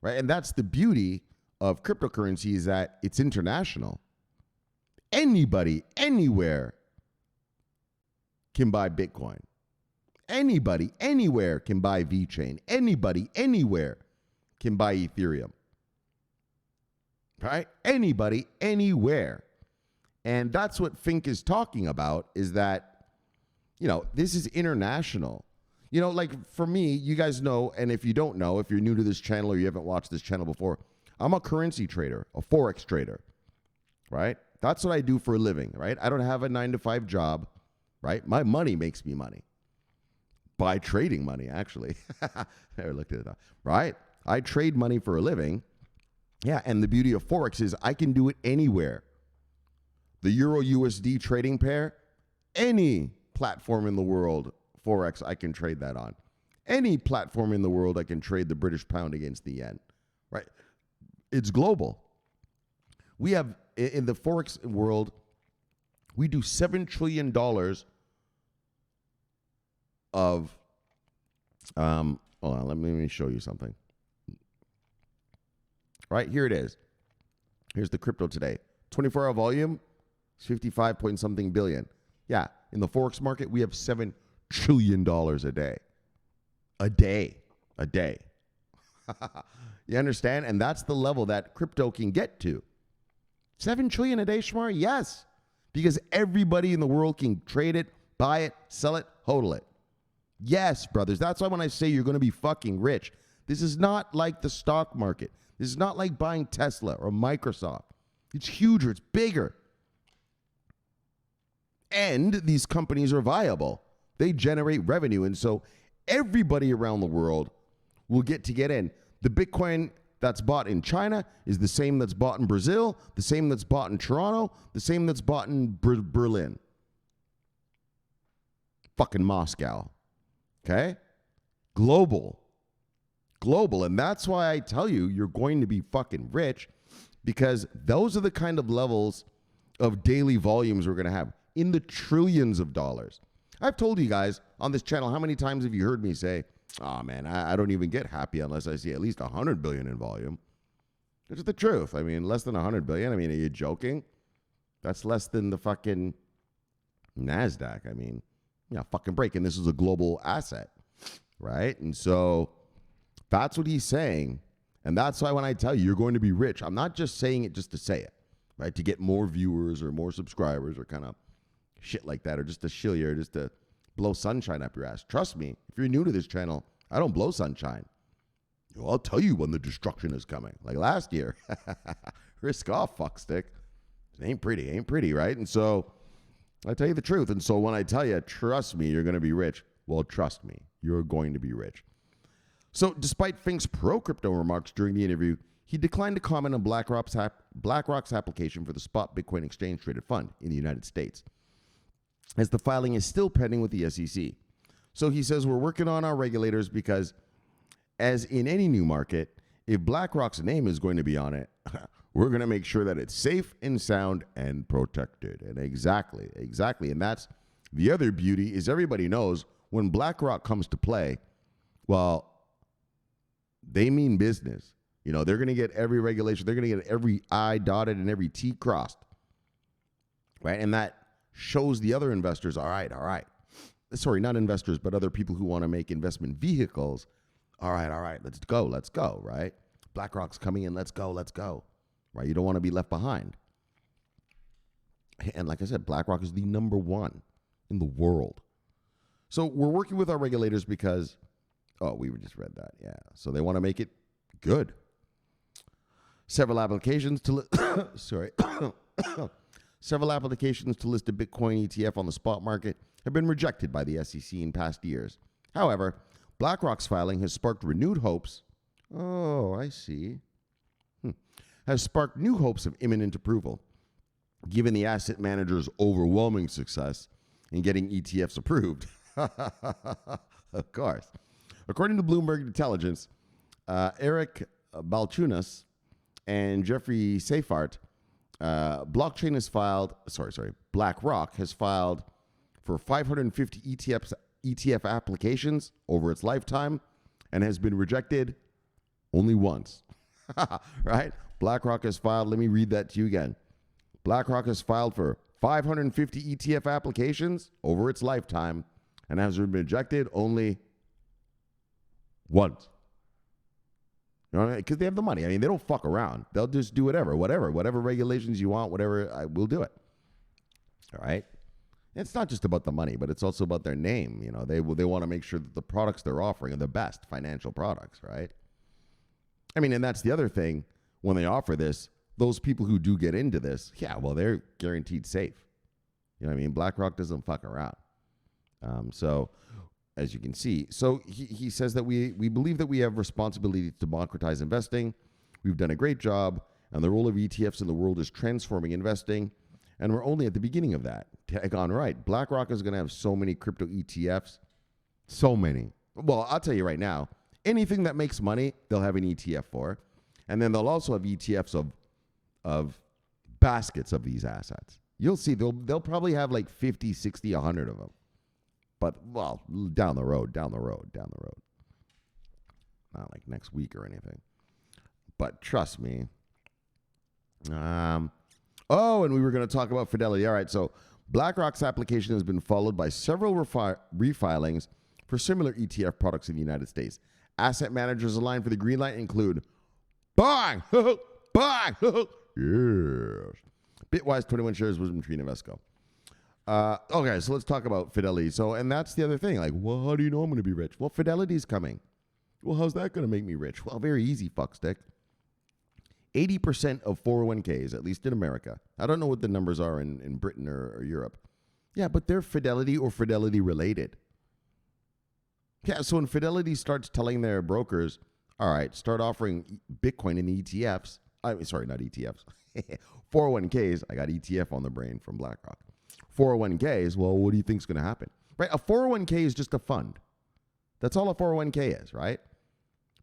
Right? And that's the beauty of cryptocurrency, is that it's international. Anybody, anywhere can buy Bitcoin. Anybody, anywhere can buy Vechain. Anybody, anywhere can buy Ethereum. Right? Anybody, anywhere. And that's what Fink is talking about, is that, this is international. Like for me, you guys know, and if you don't know, if you're new to this channel or you haven't watched this channel before, I'm a currency trader, a Forex trader, right? That's what I do for a living, right? I don't have a 9-to-5 job, right? My money makes me money by trading money, actually. Never looked at it, right? I trade money for a living. Yeah, and the beauty of Forex is I can do it anywhere. The Euro USD trading pair, any platform in the world, Forex, I can trade that on. Any platform in the world, I can trade the British pound against the yen, right? It's global. We have, in the Forex world, we do $7 trillion of, hold on, let me show you something. Right, here it is. Here's the crypto today. 24-hour volume, 55 point something billion. Yeah, in the Forex market, we have $7 trillion a day. A day. You understand? And that's the level that crypto can get to. 7 trillion a day, Shomari? Yes. Because everybody in the world can trade it, buy it, sell it, hodl it. Yes, brothers. That's why when I say you're going to be fucking rich, this is not like the stock market. This is not like buying Tesla or Microsoft. It's huger. It's bigger. And these companies are viable. They generate revenue. And so everybody around the world will get in. The Bitcoin that's bought in China is the same that's bought in Brazil, the same that's bought in Toronto, the same that's bought in Berlin. Fucking Moscow. Okay? Global. And that's why I tell you, you're going to be fucking rich, because those are the kind of levels of daily volumes we're going to have in the trillions of dollars. I've told you guys on this channel, how many times have you heard me say, oh man, I don't even get happy unless I see at least 100 billion in volume. It's the truth. I mean, less than 100 billion. I mean, are you joking? That's less than the fucking NASDAQ. I mean, fucking break. And this is a global asset, right? And so that's what he's saying. And that's why when I tell you you're going to be rich, I'm not just saying it just to say it, right? To get more viewers or more subscribers or kind of shit like that, or just to shill you, or just to blow sunshine up your ass. Trust me, if you're new to this channel, I don't blow sunshine. I'll tell you when the destruction is coming. Like last year. Risk off, fuckstick. It ain't pretty, right? And so I tell you the truth. And so when I tell you, trust me, you're going to be rich. Well, trust me, you're going to be rich. So despite Fink's pro-crypto remarks during the interview, he declined to comment on BlackRock's application for the spot Bitcoin exchange-traded fund in the United States, as the filing is still pending with the SEC. So he says, we're working on our regulators because, as in any new market, if BlackRock's name is going to be on it, we're going to make sure that it's safe and sound and protected. And exactly. And that's the other beauty, is everybody knows when BlackRock comes to play, well, they mean business. They're going to get every regulation. They're going to get every I dotted and every T crossed. Right? And that shows the other investors, all right. Sorry, not investors, but other people who want to make investment vehicles. All right, let's go, right? BlackRock's coming in, let's go, right? You don't want to be left behind. And like I said, BlackRock is the number one in the world. So we're working with our regulators because, we just read that, yeah. So they want to make it good. Several applications to several applications to list a Bitcoin ETF on the spot market have been rejected by the SEC in past years. However, BlackRock's filing has sparked renewed hopes. Oh, I see. Has sparked new hopes of imminent approval, given the asset manager's overwhelming success in getting ETFs approved. Of course. According to Bloomberg Intelligence, Eric Balchunas and Jeffrey Seifert, BlackRock has filed for 550 ETF applications over its lifetime and has been rejected only once. Right? BlackRock has filed, let me read that to you again. BlackRock has filed for 550 ETF applications over its lifetime and has been rejected only once. You know what I mean? Because they have the money. I mean, they don't fuck around. They'll just do whatever regulations you want, we'll do it. All right? It's not just about the money, but it's also about their name. You know, they want to make sure that the products they're offering are the best financial products, right? I mean, and that's the other thing when they offer this. Those people who do get into this, yeah, well, they're guaranteed safe. You know what I mean? BlackRock doesn't fuck around. So, as you can see, so he says that we believe that we have responsibility to democratize investing. We've done a great job, and the role of ETFs in the world is transforming investing, and we're only at the beginning of that. Tag on right. BlackRock is going to have so many crypto ETFs, so many. Well, I'll tell you right now, anything that makes money, they'll have an ETF for, and then they'll also have ETFs of baskets of these assets. You'll see they'll probably have like 50, 60, 100 of them. But, well, down the road. Not like next week or anything. But trust me. And we were going to talk about Fidelity. All right, so BlackRock's application has been followed by several refilings for similar ETF products in the United States. Asset managers aligned for the green light include Bang! Bang! Yes. Bitwise 21 shares was between Invesco. Okay, so let's talk about Fidelity. So, and that's the other thing. Like, well, how do you know I'm going to be rich? Well, Fidelity's coming. Well, how's that going to make me rich? Well, very easy, fuckstick. 80% of 401ks, at least in America. I don't know what the numbers are in Britain or Europe. Yeah, but they're Fidelity or Fidelity related. Yeah, so when Fidelity starts telling their brokers, all right, start offering Bitcoin in the ETFs. Sorry, not ETFs. 401ks, I got ETF on the brain from BlackRock. 401ks, well, what do you think is going to happen? Right? A 401k is just a fund. That's all a 401k is, right?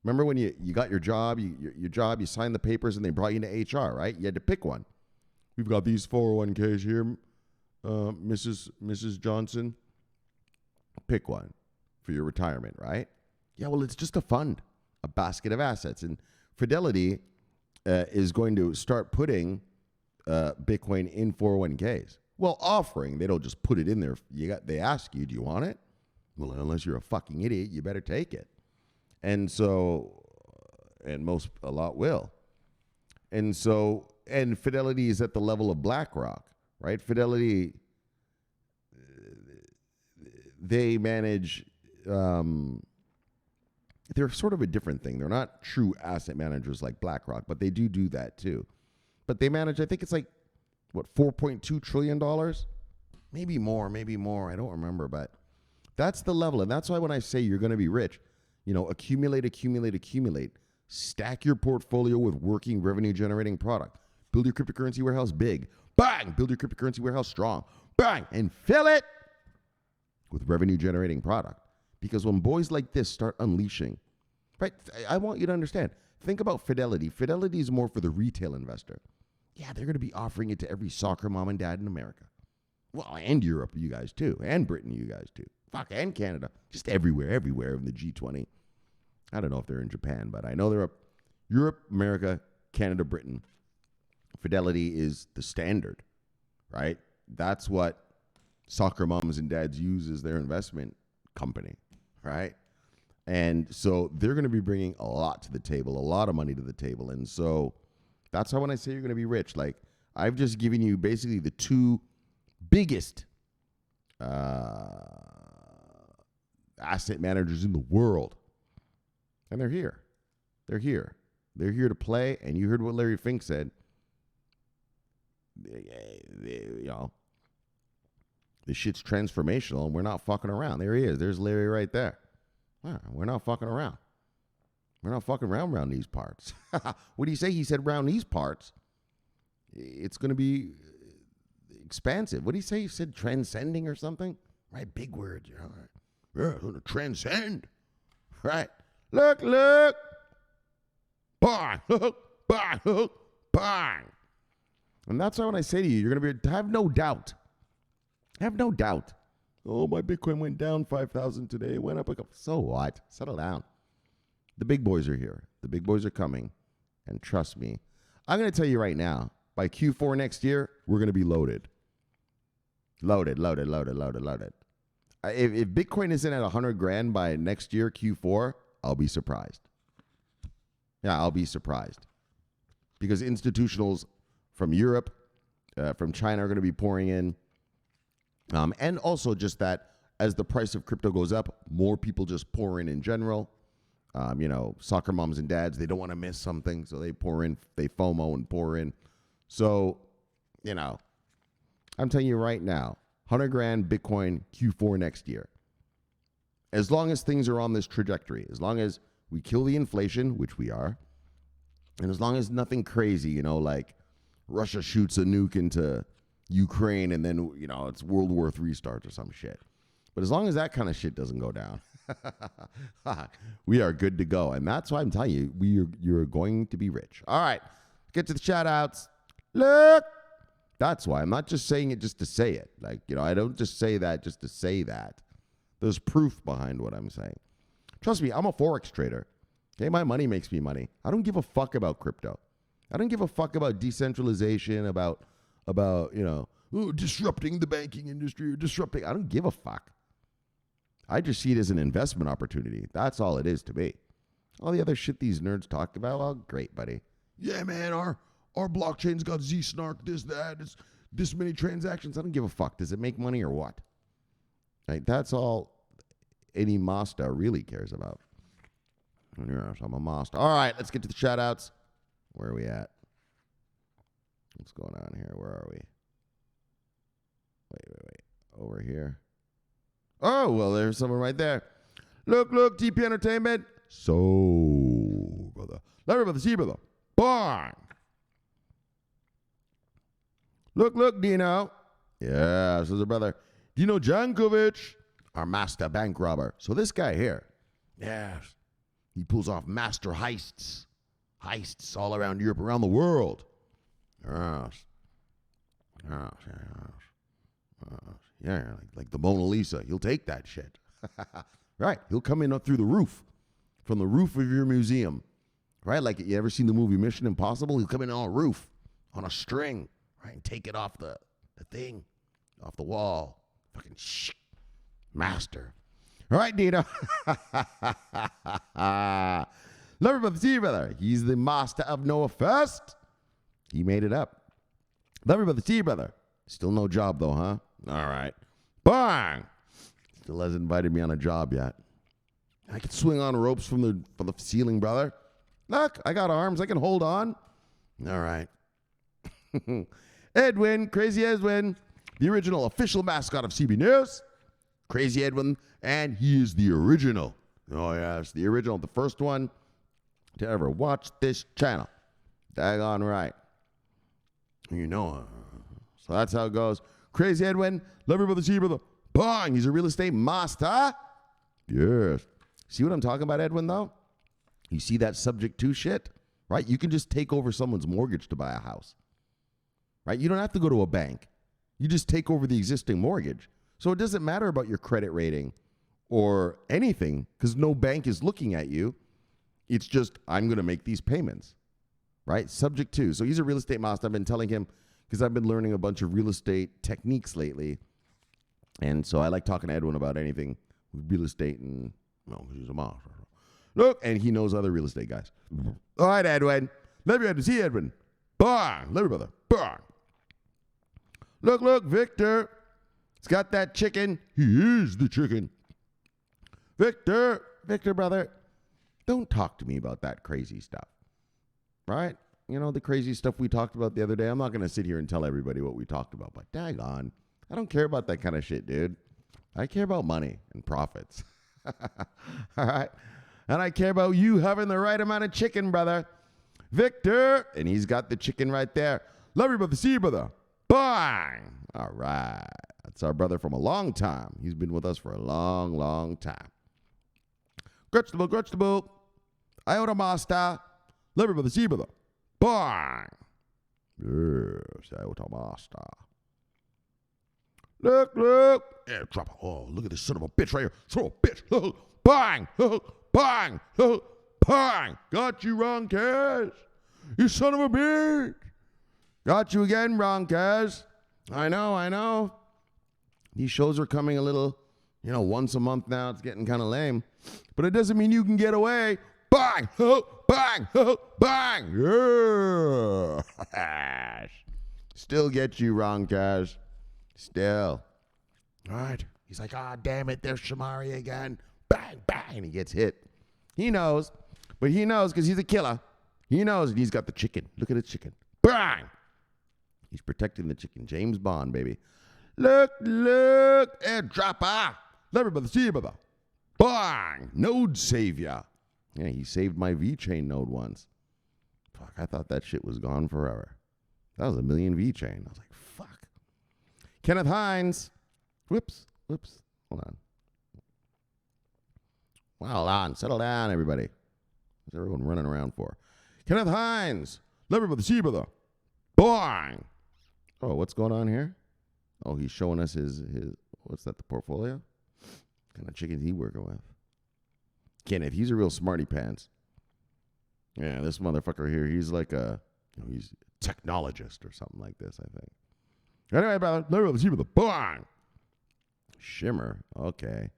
Remember when you got your job, you signed the papers and they brought you into HR, right? You had to pick one. We've got these 401ks here, Mrs. Johnson. Pick one for your retirement, right? Yeah, well, it's just a fund, a basket of assets. And Fidelity is going to start putting Bitcoin in 401ks. Well, offering, they don't just put it in there. They ask you, do you want it? Well, unless you're a fucking idiot, you better take it. And so, and a lot will. And so, and Fidelity is at the level of BlackRock, right? Fidelity, they manage, they're sort of a different thing. They're not true asset managers like BlackRock, but they do that too. But they manage, I think it's like, what, $4.2 trillion? Maybe more. I don't remember, but that's the level. And that's why when I say you're going to be rich, you know, accumulate. Stack your portfolio with working revenue-generating product. Build your cryptocurrency warehouse big. Bang! Build your cryptocurrency warehouse strong. Bang! And fill it with revenue-generating product. Because when boys like this start unleashing, right, I want you to understand. Think about Fidelity. Fidelity is more for the retail investor. Yeah, they're going to be offering it to every soccer mom and dad in America. Well, and Europe, you guys too. And Britain, you guys too. Fuck, and Canada. Just everywhere in the G20. I don't know if they're in Japan, but I know they're up. Europe, America, Canada, Britain. Fidelity is the standard, right? That's what soccer moms and dads use as their investment company, right? And so they're going to be bringing a lot to the table, a lot of money to the table. And so that's how when I say you're going to be rich, like I've just given you basically the two biggest asset managers in the world. And they're here. They're here to play. And you heard what Larry Fink said. you know, this shit's transformational, and we're not fucking around. There he is. There's Larry right there. We're not fucking around. We're not fucking around these parts. What do you say? He said round these parts. It's going to be expansive. What do you say? He said transcending or something? Right, big words. You know? Yeah, it's going to transcend. Right. Look. Bang, hook, bang, hook, bang. And that's why when I say to you, you're going to be, have no doubt. Have no doubt. Oh, my Bitcoin went down 5,000 today. It went up a couple. So what? Settle down. The big boys are here. The big boys are coming. And trust me, I'm going to tell you right now, by Q4 next year, we're going to be loaded. Loaded. If Bitcoin isn't at 100 grand by next year, Q4, I'll be surprised. Yeah, I'll be surprised. Because institutionals from Europe, from China are going to be pouring in. And also just that as the price of crypto goes up, more people just pour in general. Soccer moms and dads, they don't want to miss something. So they pour in, they FOMO and pour in. So, I'm telling you right now, 100 grand Bitcoin Q4 next year. As long as things are on this trajectory, as long as we kill the inflation, which we are, and as long as nothing crazy, like Russia shoots a nuke into Ukraine and then, it's World War III starts or some shit. But as long as that kind of shit doesn't go down, we are good to go. And that's why I'm telling you, you're going to be rich. All right, get to the shout outs. Look, that's why I'm not just saying it just to say it. I don't just say that just to say that. There's proof behind what I'm saying. Trust me, I'm a Forex trader. Okay, my money makes me money. I don't give a fuck about crypto. I don't give a fuck about decentralization, about disrupting the banking industry or disrupting. I don't give a fuck. I just see it as an investment opportunity. That's all it is to me. All the other shit these nerds talk about, well, great, buddy. Yeah, man, our blockchain's got Z-snark, this, that. It's this many transactions. I don't give a fuck. Does it make money or what? Right? That's all any master really cares about. Yes, I'm a master. All right, let's get to the shout-outs. Where are we at? What's going on here? Where are we? Wait. Over here. Oh, well, there's someone right there. Look, TP Entertainment. So, brother. Larry, brother, see, brother. Bang. Look, Dino. Yeah, this is a brother. Dino Jankovic, our master bank robber. So this guy here, yes, he pulls off master heists all around Europe, around the world. Yes. Yeah, like the Mona Lisa. He'll take that shit. Right. He'll come in up through the roof, from the roof of your museum. Right? Like, you ever seen the movie Mission Impossible? He'll come in on a roof, on a string, right? And take it off the thing, off the wall. Fucking shit. Master. All right, Dino. Love you, brother. See you, brother. He's the master of Noah First. He made it up. Love you, brother. See you, brother. Still no job, though, huh? All right. Bang! Still hasn't invited me on a job yet. I can swing on ropes from the ceiling, brother. Look, I got arms. I can hold on. All right. Edwin, Crazy Edwin, the original official mascot of CB News. Crazy Edwin, and he is the original. Oh, yes, the original, the first one to ever watch this channel. Daggone right. So that's how it goes. Crazy Edwin, love your brother, see your brother. Bang, he's a real estate master. Yes. See what I'm talking about, Edwin, though? You see that subject to shit, right? You can just take over someone's mortgage to buy a house, right? You don't have to go to a bank. You just take over the existing mortgage. So it doesn't matter about your credit rating or anything because no bank is looking at you. It's just, I'm going to make these payments, right? Subject to. So he's a real estate master. I've been telling him because I've been learning a bunch of real estate techniques lately. And so I like talking to Edwin about anything with real estate and, he's a master. Look, and he knows other real estate guys. All right, Edwin. Love you, Edwin. See you, Edwin. Bang. Love you, brother. Bang. Look, Victor. He's got that chicken. He is the chicken. Victor, brother. Don't talk to me about that crazy stuff. Right? the crazy stuff we talked about the other day. I'm not going to sit here and tell everybody what we talked about, but daggone, I don't care about that kind of shit, dude. I care about money and profits. All right? And I care about you having the right amount of chicken, brother. Victor, and he's got the chicken right there. Love you, brother. See you, brother. Bang! All right. That's our brother from a long time. He's been with us for a long, long time. Grutstable. Iota Master. Love you, brother. See you, brother. Bang! Yes, Iota Master. Look. Airdrop. Oh, look at this son of a bitch right here. Son of a bitch. Bang! Bang! Bang! Got you wrong, Kaz. You son of a bitch. Got you again, wrong, Kaz. I know. These shows are coming a little, once a month now. It's getting kind of lame. But it doesn't mean you can get away. Bang! Bang! Bang! Yeah. Still get you wrong, Kaz. Still. All right. He's like, damn it, there's Shomari again. Bang, bang. And he gets hit. He knows. But he knows because he's a killer. He knows and he's got the chicken. Look at the chicken. Bang! He's protecting the chicken. James Bond, baby. Look. Airdropper. Love you, brother. See you, brother. Bang! Node savior. Yeah, he saved my Vechain node once. Fuck, I thought that shit was gone forever. That was a million Vechain. I was like, fuck. Kenneth Hines. Whoops. Hold on. Hold on. Settle down, everybody. What's everyone running around for? Kenneth Hines. Love you, brother. See you, brother. Bang! Oh, what's going on here? Oh, he's showing us his what's that, the portfolio? What kind of chickens he working with? Kenneth, he's a real smarty pants. Yeah, this motherfucker here, he's like he's a technologist or something like this, I think. Anyway, brother, let's see with the bang! Shimmer, okay.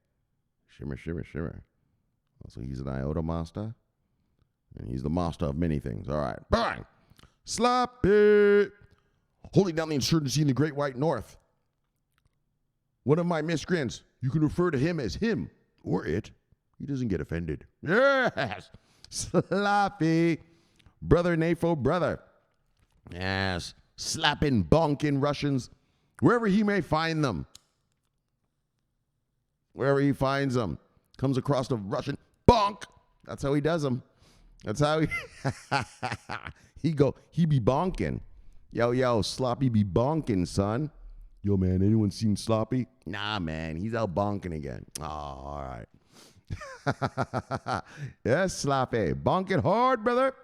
Shimmer. So he's an Iota master? And he's the master of many things. All right, bang! Sloppy! Holding down the insurgency in the Great White North. One of my miscreants, you can refer to him as him or it. He doesn't get offended. Yes! Sloppy. Brother Nafo, brother. Yes. Slapping, bonking Russians wherever he may find them. Wherever he finds them. Comes across a Russian, bonk. That's how he does them. That's how he be bonking. Yo, Sloppy be bonking, son. Yo, man, anyone seen Sloppy? Nah, man, he's out bonking again. Oh, all right. Yes, Sloppy. Bonking hard, brother.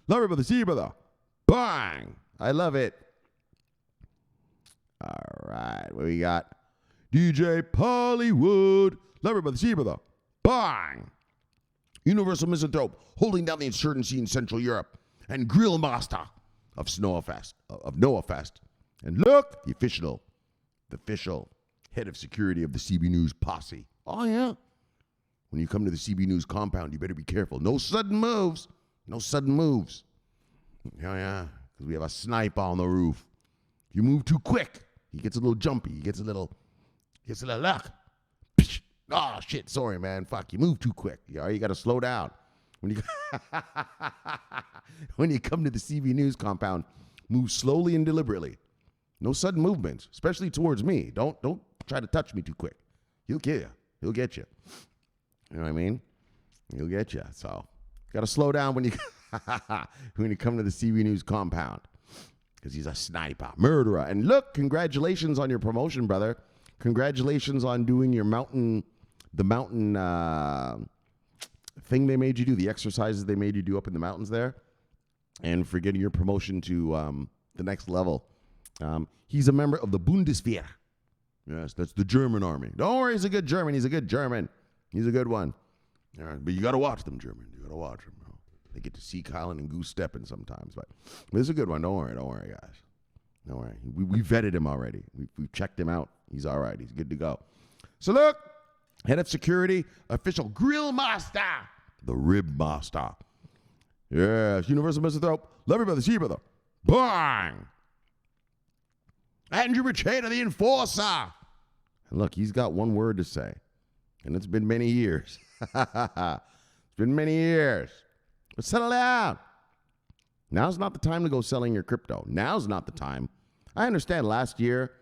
Love it, brother. See you, brother. Bang. I love it. All right. What we got? DJ Pollywood. Love it, brother. See you, brother. Bang. Universal Misanthrope holding down the insurgency in Central Europe. And Grill Master of Noah Fest. And look, the official head of security of the CB News posse. Oh, yeah. When you come to the CB News compound, you better be careful. No sudden moves. Yeah. Because we have a sniper on the roof. If you move too quick, he gets a little jumpy. He gets a little luck. Oh, shit. Sorry, man. Fuck. You move too quick. You got to slow down. When you come to the CB News compound, move slowly and deliberately. No sudden movements, especially towards me. Don't try to touch me too quick. He'll kill you. He'll get you. You know what I mean? He'll get you. So, got to slow down when you come to the CB News compound, because he's a sniper, murderer. And look, congratulations on your promotion, brother. Congratulations on doing your mountain thing they made you do, the exercises they made you do up in the mountains there, and for getting your promotion to the next level. He's a member of the Bundeswehr. Yes, that's the German army. Don't worry, he's a good German. He's a good one. All right, but you got to watch them, German. You got to watch them. They get to see Colin and Goose stepping sometimes, but this is a good one. Don't worry, guys. Don't worry. We vetted him already. We've checked him out. He's all right. He's good to go. So look, head of security, official Grill Master, the Rib Master. Yes, Universal Misanthrope. Love you, brother. See you, brother. Bang! Andrew Vechain, the Enforcer. And look, he's got one word to say, and it's been many years. It's been many years. But settle down. Now's not the time to go selling your crypto. Now's not the time. I understand last year,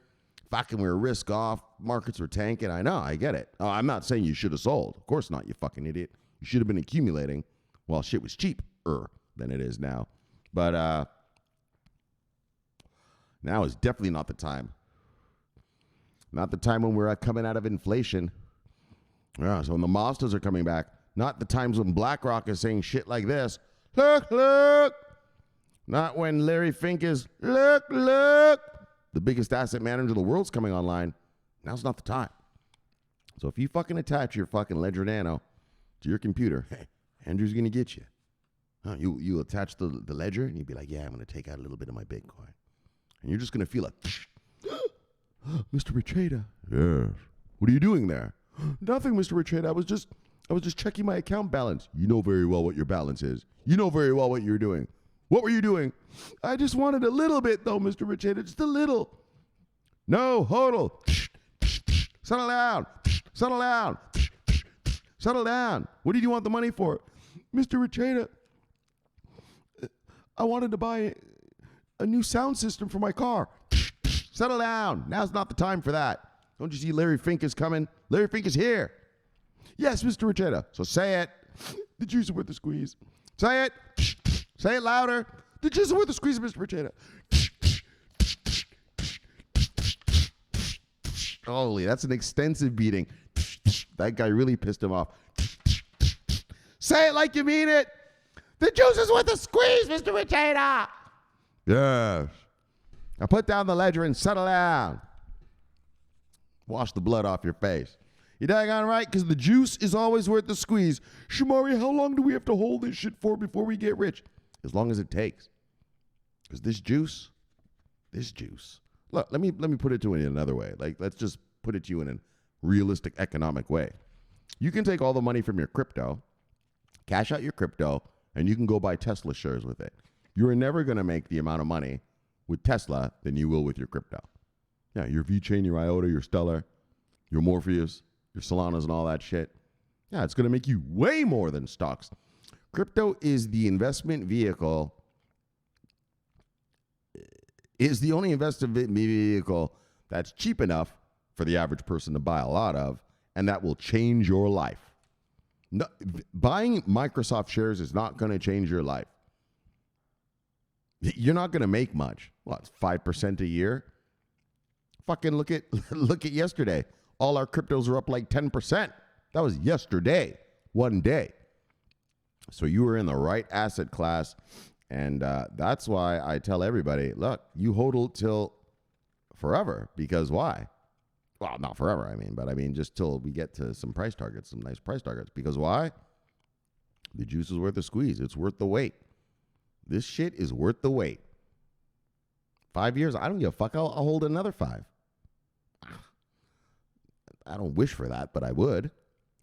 fucking we were risk off, markets were tanking. I know, I get it. Oh, I'm not saying you should have sold. Of course not, you fucking idiot. You should have been accumulating while shit was cheaper than it is now. But now is definitely not the time. Not the time when we're coming out of inflation. Yeah, so when the Mazdas are coming back, not the times when Blackrock is saying shit like this. Look, look. Not when Larry Fink is, look, look. The biggest asset manager in the world's coming online. Now's not the time. So if you fucking attach your fucking Ledger Nano to your computer, hey, Andrew's going to get you. Huh, you attach the Ledger, and you'd be like, yeah, I'm going to take out a little bit of my Bitcoin. And you're just going to feel like, Mr. Vechain. Yes. What are you doing there? Nothing, Mr. Vechain. I was just checking my account balance. You know very well what your balance is. You know very well what you're doing. What were you doing? I just wanted a little bit, though, Mr. Vechain. Just a little. No, hodl. Settle down. Settle down. Settle down. What did you want the money for? Mr. Vechain, I wanted to buy a new sound system for my car. Settle down. Now's not the time for that. Don't you see Larry Fink is coming? Larry Fink is here. Yes, Mr. Vechain. So say it. The juice is worth the squeeze. Say it. Say it louder. The juice is worth the squeeze, Mr. Vechain. Holy, that's an extensive beating. That guy really pissed him off. Say it like you mean it. The juice is worth the squeeze, Mr. Vechain. Yes. Now put down the ledger and settle down. Wash the blood off your face. You daggone right, because the juice is always worth the squeeze. Shomari, how long do we have to hold this shit for before we get rich? As long as it takes. Because this juice. Look, let me put it to you in another way. Like, let's just put it to you in a realistic economic way. You can take all the money from your crypto, cash out your crypto, and you can go buy Tesla shares with it. You're never going to make the amount of money with Tesla than you will with your crypto. Yeah, your Vechain, your IOTA, your Stellar, your Morpheus, your Solanas and all that shit. Yeah, it's going to make you way more than stocks. Crypto is the investment vehicle, is the only investment vehicle that's cheap enough for the average person to buy a lot of, and that will change your life. No, buying Microsoft shares is not going to change your life. You're not going to make much. Well, it's 5% a year. Fucking look at yesterday. All our cryptos are up like 10%. That was yesterday, one day. So you were in the right asset class, and that's why I tell everybody, look, you hodl till forever, because why? Well, not forever, but just till we get to some price targets, some nice price targets. Because why? The juice is worth the squeeze. It's worth the wait. This shit is worth the wait. 5 years, I don't give a fuck. I'll hold another 5. I don't wish for that, but I would.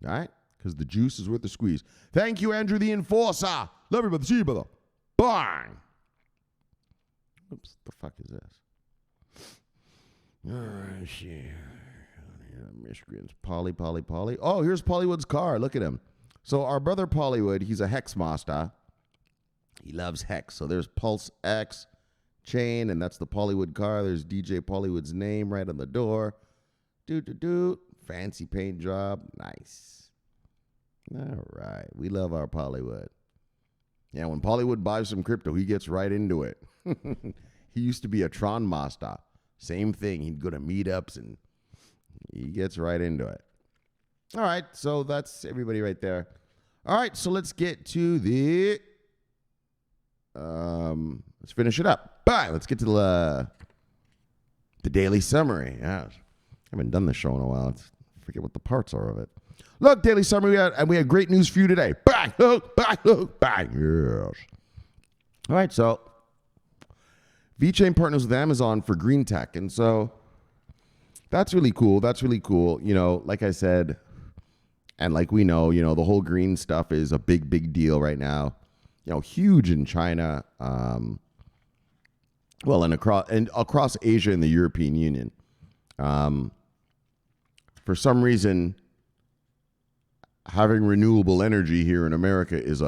All right? Because the juice is worth the squeeze. Thank you, Andrew the Enforcer. Love you, brother. See you, brother. Bang. Oops, the fuck is this? All right, shit. Michigan's Polly. Oh, here's Pollywood's car. Look at him. So our brother Pollywood, he's a hex master. He loves hex. So there's Pulse X chain, and that's the Pollywood car. There's DJ Pollywood's name right on the door. Doot. Fancy paint job. Nice. All right. We love our Pollywood. Yeah, when Pollywood buys some crypto, he gets right into it. He used to be a Tron master. Same thing. He'd go to meetups, and he gets right into it. All right. So that's everybody right there. All right. So let's get to the... let's finish it up. Bye. Let's get to the daily summary. Yeah. I haven't done this show in a while. I forget what the parts are of it. Look, daily summary, we had great news for you today. Bang. Yes. All right, so Vechain partners with Amazon for green tech, and so that's really cool. You know, like I said, and like we know, you know, the whole green stuff is a big deal right now. You know, huge in China, well, and across Asia and the European Union. For some reason, having renewable energy here in America is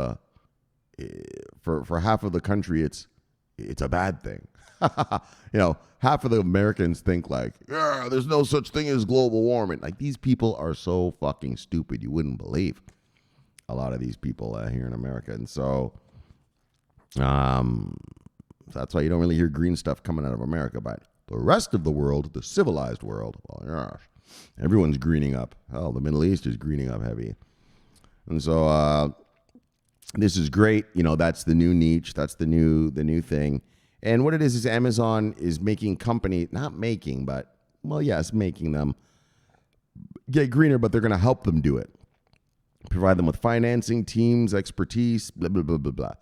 for half of the country, it's it's a bad thing. Half of the Americans think like, yeah, there's no such thing as global warming. Like, these people are so fucking stupid. You wouldn't believe a lot of these people here in America. And so that's why you don't really hear green stuff coming out of America. But the rest of the world, the civilized world, well, gosh, everyone's greening up. Hell, the Middle East is greening up heavy. And so this is great. That's the new niche. That's the new thing. And what it is Amazon is making making them get greener, but they're going to help them do it. Provide them with financing, teams, expertise, blah, blah, blah, blah, blah,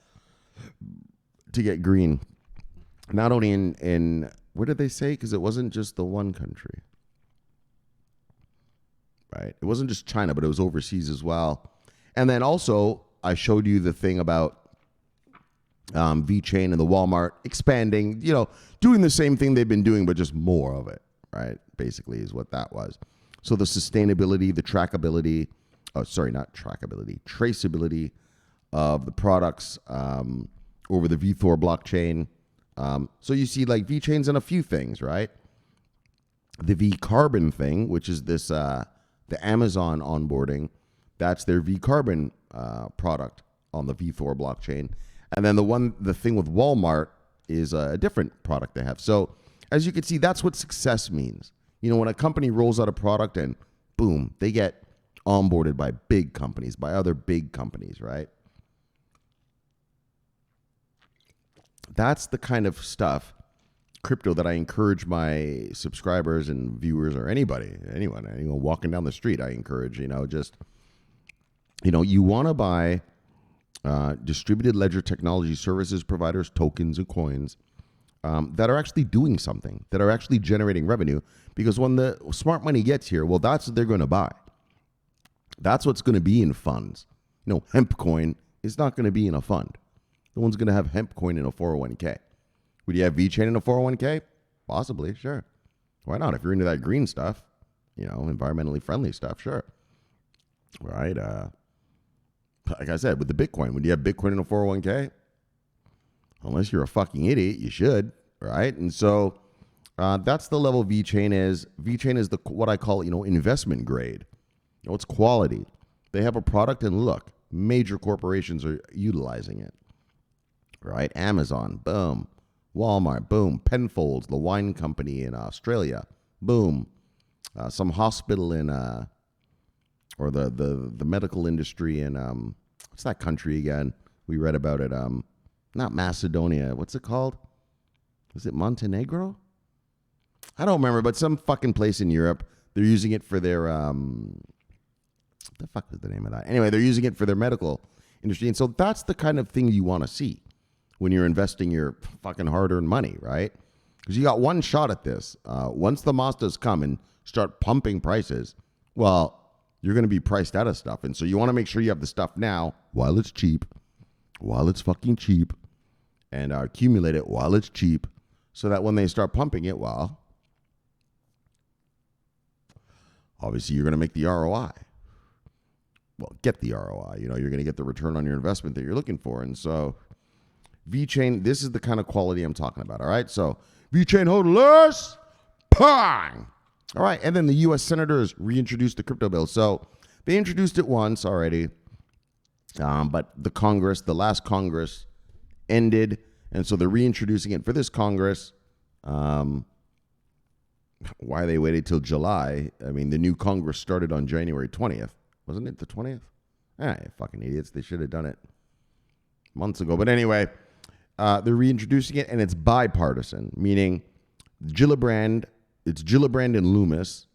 to get green. Not only in what did they say? Because it wasn't just the one country, right? It wasn't just China, but it was overseas as well. And then also, I showed you the thing about Vechain and the Walmart expanding, doing the same thing they've been doing, but just more of it, right? Basically is what that was. So the sustainability, the trackability, traceability of the products over the V4 blockchain. So you see like Vechain's in a few things, right? The V-Carbon thing, which is this, the Amazon onboarding, that's their V-Carbon product on the V4 blockchain. And then the thing with Walmart is a different product they have. So as you can see, that's what success means. When a company rolls out a product and boom, they get onboarded by big companies, by other big companies, right? That's the kind of stuff, crypto, that I encourage my subscribers and viewers or anyone walking down the street. I encourage, you want to buy distributed ledger technology services providers, tokens and coins that are actually doing something, that are actually generating revenue. Because when the smart money gets here, well, that's what they're going to buy. That's what's going to be in funds. Hemp coin is not going to be in a fund. No one's going to have hemp coin in a 401k. Would you have Vechain in a 401k? Possibly, sure. Why not? If you're into that green stuff, environmentally friendly stuff, sure. Right? Like I said, with the Bitcoin, would you have Bitcoin in a 401k? Unless you're a fucking idiot, you should, right? And so that's the level Vechain is. Vechain is what I call, investment grade. It's quality. They have a product, and look, major corporations are utilizing it, right? Amazon, boom. Walmart, boom. Penfolds, the wine company in Australia, boom. Some hospital in or the medical industry in what's that country again? We read about it. Not Macedonia. What's it called? Is it Montenegro? I don't remember, but some fucking place in Europe. They're using it for their what the fuck is the name of that? Anyway, they're using it for their medical industry, and so that's the kind of thing you want to see when you're investing your fucking hard-earned money, right? Because you got one shot at this. Once the Mazdas come and start pumping prices, well, you're going to be priced out of stuff. And so you want to make sure you have the stuff now while it's cheap, while it's fucking cheap, and accumulate it while it's cheap, so that when they start pumping it, well, obviously you're going to make the ROI. Well, get the ROI. You're going to get the return on your investment that you're looking for. And so Vechain, this is the kind of quality I'm talking about. All right. So Vechain hodlers, pang. All right. And then the U.S. senators reintroduced the crypto bill. So they introduced it once already. But the last Congress ended. And so they're reintroducing it for this Congress. Why they waited till July? I mean, the new Congress started on January 20th. Wasn't it the 20th? Fucking idiots. They should have done it months ago. But anyway, they're reintroducing it, and it's bipartisan, meaning it's Gillibrand and Loomis.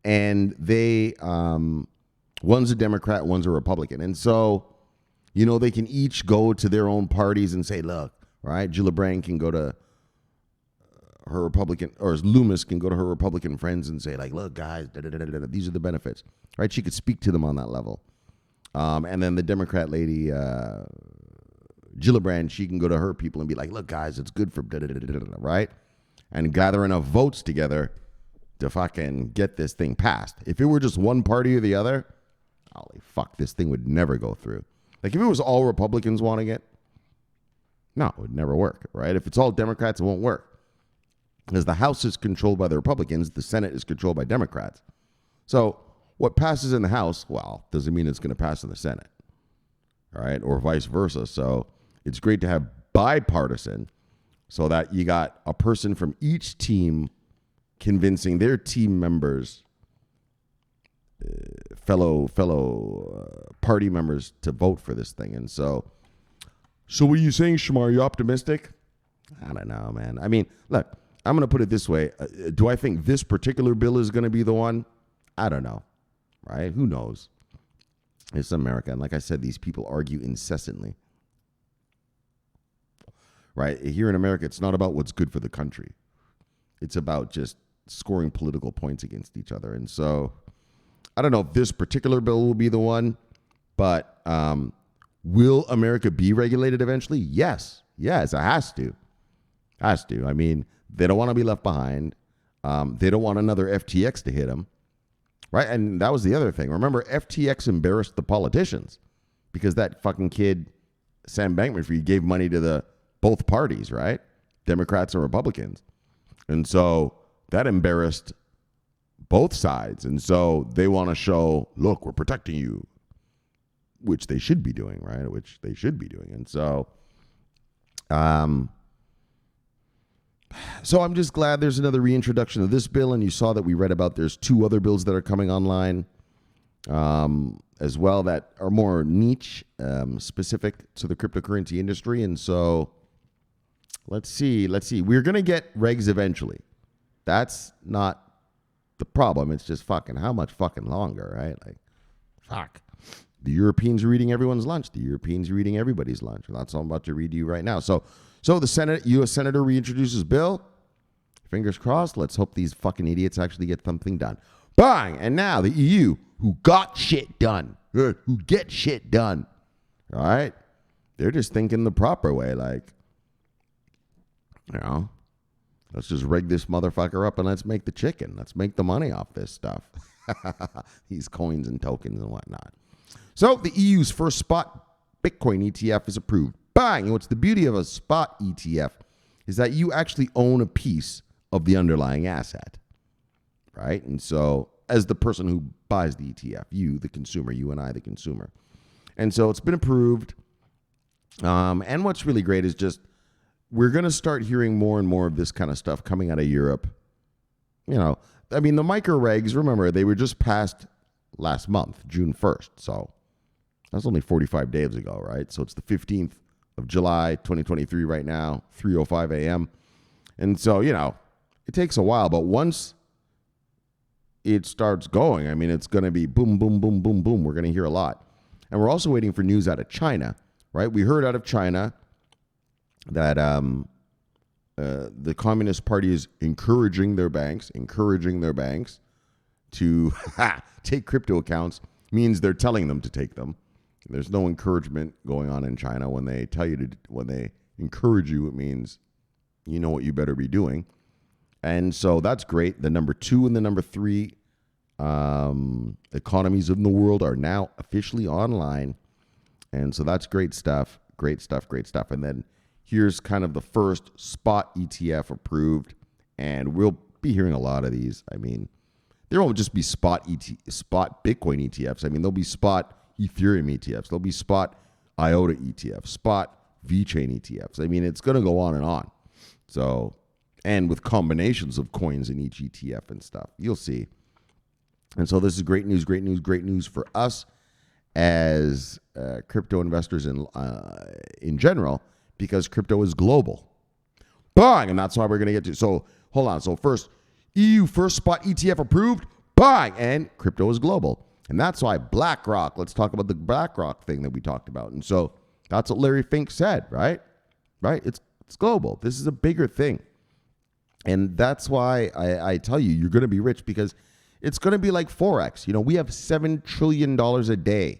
And they, one's a Democrat, one's a Republican. And so, they can each go to their own parties and say, look, right, Gillibrand can go to her Republican, or Loomis can go to her Republican friends and say, like, look, guys, these are the benefits, right? She could speak to them on that level. And then the Democrat lady, Gillibrand, she can go to her people and be like, look, guys, it's good for right? And gather enough votes together to fucking get this thing passed. If it were just one party or the other, holy fuck, this thing would never go through. Like, if it was all Republicans wanting it, No, it would never work, right? If it's all Democrats, it won't work. Because the House is controlled by the Republicans, the Senate is controlled by Democrats. So what passes in the House, well, doesn't mean it's going to pass in the Senate, all right, or vice versa. So it's great to have bipartisan so that you got a person from each team convincing their team members, fellow party members to vote for this thing. And so what are you saying, Shomari? Are you optimistic? I don't know, man. I mean, look, I'm going to put it this way. Do I think this particular bill is going to be the one? I don't know, right? Who knows? It's America. And like I said, these people argue incessantly, right? Here in America, it's not about what's good for the country. It's about just scoring political points against each other. And so I don't know if this particular bill will be the one, but will America be regulated eventually? Yes. Yes, it has to. Has to. I mean, they don't want to be left behind. They don't want another FTX to hit them, right? And that was the other thing. Remember, FTX embarrassed the politicians because that fucking kid, Sam Bankman-Fried, gave money to both parties, right? Democrats and Republicans. And so that embarrassed both sides. And so they want to show, look, we're protecting you, which they should be doing, right? Which they should be doing. And so, so I'm just glad there's another reintroduction of this bill. And you saw that we read about there's 2 other bills that are coming online as well that are more niche, specific to the cryptocurrency industry. And so let's see. We're going to get regs eventually. That's not the problem. It's just fucking how much fucking longer, right? Like, fuck. The Europeans are eating everyone's lunch. The Europeans are eating everybody's lunch. And that's all I'm about to read to you right now. So the Senate, U.S. Senator reintroduces bill. Fingers crossed. Let's hope these fucking idiots actually get something done. Bang! And now the EU, who got shit done, who get shit done, all right? They're just thinking the proper way. Like, you know, let's just rig this motherfucker up and let's make the chicken. Let's make the money off this stuff. These coins and tokens and whatnot. So the EU's first spot Bitcoin ETF is approved. Bang! And what's the beauty of a spot ETF is that you actually own a piece of the underlying asset, right? And so as the person who buys the ETF, you, the consumer, you and I, the consumer. And so it's been approved. And what's really great is just we're going to start hearing more and more of this kind of stuff coming out of Europe. You know, I mean, the micro regs, remember, they were just passed last month, June 1st. So that's only 45 days ago, right? So it's the 15th of July, 2023 right now, 3:05 a.m. And so, you know, it takes a while, but once it starts going, I mean, it's going to be boom, boom, boom, boom, boom. We're going to hear a lot. And we're also waiting for news out of China, right? We heard out of China that the Communist Party is encouraging their banks to take crypto accounts. Means they're telling them to take them. There's no encouragement going on in China. When they tell you to, when they encourage you, it means you know what you better be doing. And so that's great. The number 2 and the number 3 economies in the world are now officially online. And so that's great stuff. Great stuff. And then here's kind of the first spot ETF approved. And we'll be hearing a lot of these. I mean, there won't just be spot Bitcoin ETFs. I mean, there'll be spot Ethereum ETFs. There'll be spot IOTA ETFs, spot Vechain ETFs. I mean, it's going to go on and on. So, and with combinations of coins in each ETF and stuff, you'll see. And so this is great news for us as crypto investors in general, because crypto is global. Bang! And that's why we're going to get to. So hold on. So first, EU first spot ETF approved. Bang! And crypto is global. And that's why Blackrock, let's talk about the Blackrock thing that we talked about. And so that's what Larry Fink said, right? Right? It's global. This is a bigger thing. And that's why I tell you, you're going to be rich, because it's going to be like Forex. You know, we have $7 trillion a day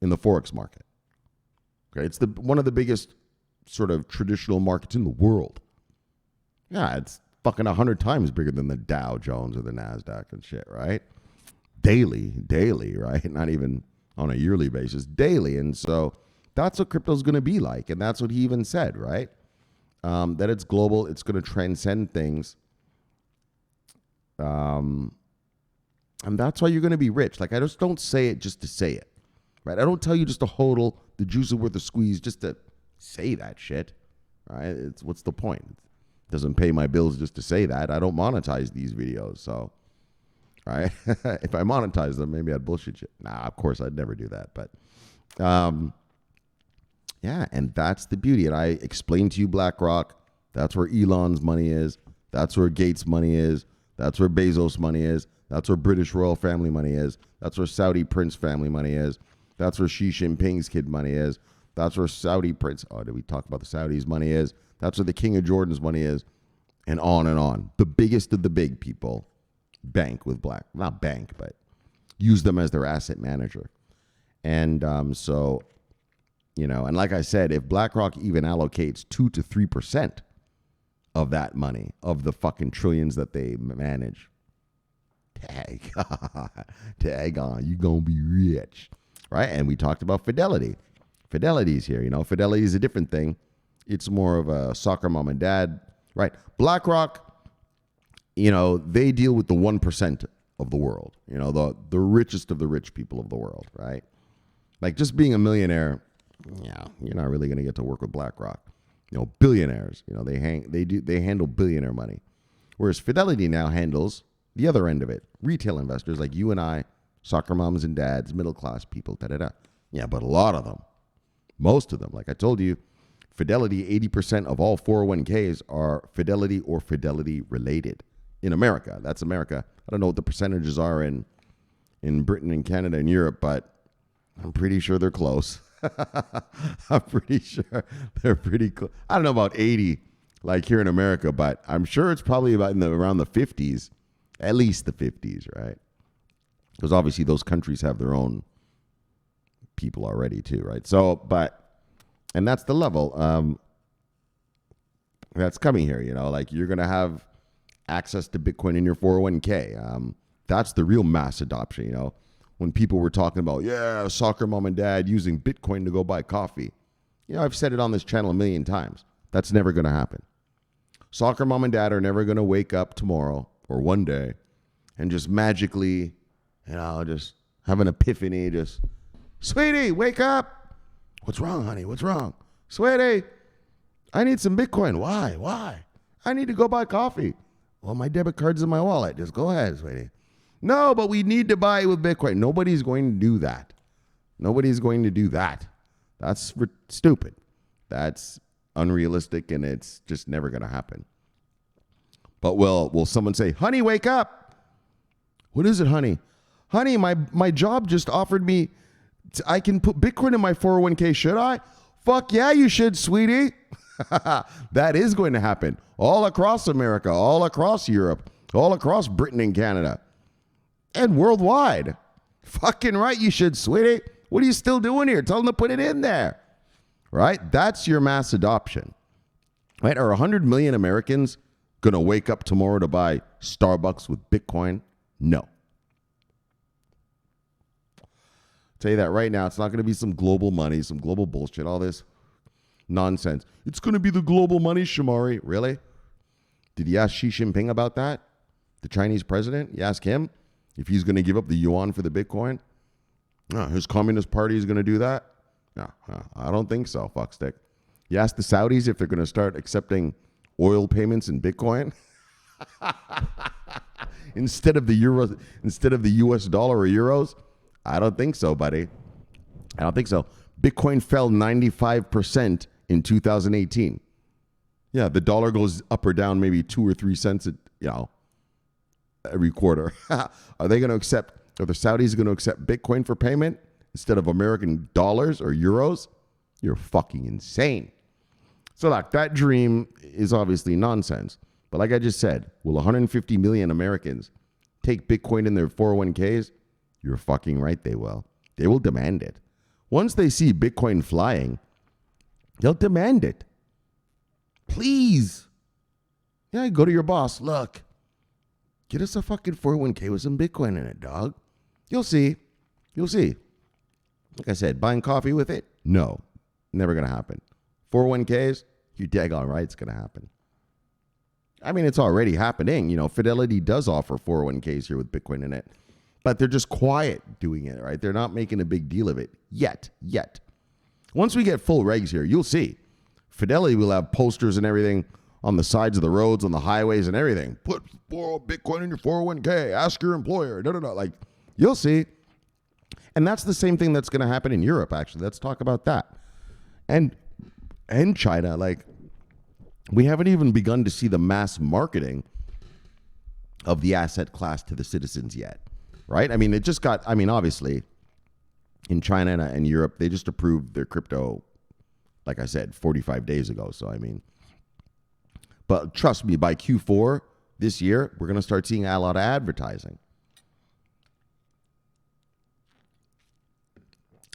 in the Forex market. Okay, it's one of the biggest sort of traditional markets in the world. Yeah, it's fucking 100 times bigger than the Dow Jones or the NASDAQ and shit, right? Daily, right? Not even on a yearly basis, daily. And so That's what crypto's going to be like. And that's what he even said, right? That it's global. It's going to transcend things. And that's why you're going to be rich. Like, I just don't say it just to say it, right? I don't tell you just to hodl, the juice is worth a squeeze, just to say that shit, right? What's the point? It doesn't pay my bills just to say that. I don't monetize these videos, so, right? If I monetize them, maybe I'd bullshit you. Nah, of course, I'd never do that. But, yeah, and that's the beauty. And I explained to you Blackrock. That's where Elon's money is. That's where Gates' money is. That's where Bezos' money is. That's where British royal family money is. That's where Saudi prince family money is. That's where Xi Jinping's kid money is. That's where Saudi prince, did we talk about the Saudis' money is? That's where the King of Jordan's money is. And on and on. The biggest of the big people bank with not bank, but use them as their asset manager. And so, and like I said, if BlackRock even allocates 2 to 3% of that money, of the fucking trillions that they manage, tag on, you gonna be rich, right? And we talked about Fidelity. Fidelity's here, Fidelity is a different thing. It's more of a soccer mom and dad, right? BlackRock, they deal with the 1% of the world, the richest of the rich people of the world, right? Like, just being a millionaire, you're not really gonna get to work with BlackRock. Billionaires, they handle billionaire money, whereas Fidelity now handles the other end of it, retail investors like you and I, soccer moms and dads, middle class people, Yeah, but a lot of them, most of them, like I told you, Fidelity, 80% of all 401ks are Fidelity or Fidelity related in America. That's America. I don't know what the percentages are in Britain and Canada and Europe, but I'm pretty sure they're close. I'm pretty sure they're pretty close. I don't know about 80 like here in America, but I'm sure it's probably about around the 50s, at least the 50s, right? Because obviously those countries have their own people already too, right? So, and that's the level that's coming here, like you're going to have access to Bitcoin in your 401k. That's the real mass adoption, when people were talking about, soccer mom and dad using Bitcoin to go buy coffee. I've said it on this channel a million times. That's never going to happen. Soccer mom and dad are never going to wake up tomorrow or one day and just magically, just have an epiphany, just, sweetie, wake up. What's wrong, honey? What's wrong? Sweetie, I need some Bitcoin. Why? I need to go buy coffee. Well, my debit card's in my wallet. Just go ahead, sweetie. No, but we need to buy it with Bitcoin. Nobody's going to do that. Nobody's going to do that. That's stupid. That's unrealistic, and it's just never going to happen. But will someone say, honey, wake up? What is it, honey? Honey, my job just offered me, I can put Bitcoin in my 401k. Should I? Fuck yeah, you should, sweetie. That is going to happen all across America, all across Europe, all across Britain and Canada, and worldwide. Fucking right, you should, sweetie. What are you still doing here? Tell them to put it in there. Right? That's your mass adoption. Right? Are 100 million Americans going to wake up tomorrow to buy Starbucks with Bitcoin? No. Tell you that right now, it's not going to be some global money, some global bullshit, all this nonsense. It's going to be the global money, Shomari. Really? Did you ask Xi Jinping about that? The Chinese president? You ask him if he's going to give up the yuan for the Bitcoin? His Communist Party is going to do that? No, I don't think so, fuckstick. You ask the Saudis if they're going to start accepting oil payments in Bitcoin? instead of the US dollar or euros? I don't think so, buddy. I don't think so. Bitcoin fell 95% in 2018. Yeah, the dollar goes up or down maybe 2 or 3 cents, every quarter. Are the Saudis going to accept Bitcoin for payment instead of American dollars or euros? You're fucking insane. So look, that dream is obviously nonsense. But like I just said, will 150 million Americans take Bitcoin in their 401ks? You're fucking right, they will. They will demand it. Once they see Bitcoin flying, they'll demand it. Please. Yeah, go to your boss. Look, get us a fucking 401k with some Bitcoin in it, dog. You'll see. You'll see. Like I said, buying coffee with it? No. Never going to happen. 401ks, you're daggone right it's going to happen. I mean, it's already happening. You know, Fidelity does offer 401ks here with Bitcoin in it, but they're just quiet doing it, right? They're not making a big deal of it yet. Once we get full regs here, you'll see. Fidelity will have posters and everything on the sides of the roads, on the highways and everything. Put Bitcoin in your 401k. Ask your employer. Like, you'll see. And that's the same thing that's going to happen in Europe, actually. Let's talk about that. And China, like, we haven't even begun to see the mass marketing of the asset class to the citizens yet, right? I mean, it just got, obviously, in China and Europe, they just approved their crypto, like I said, 45 days ago. So, but trust me, by Q4 this year, we're going to start seeing a lot of advertising.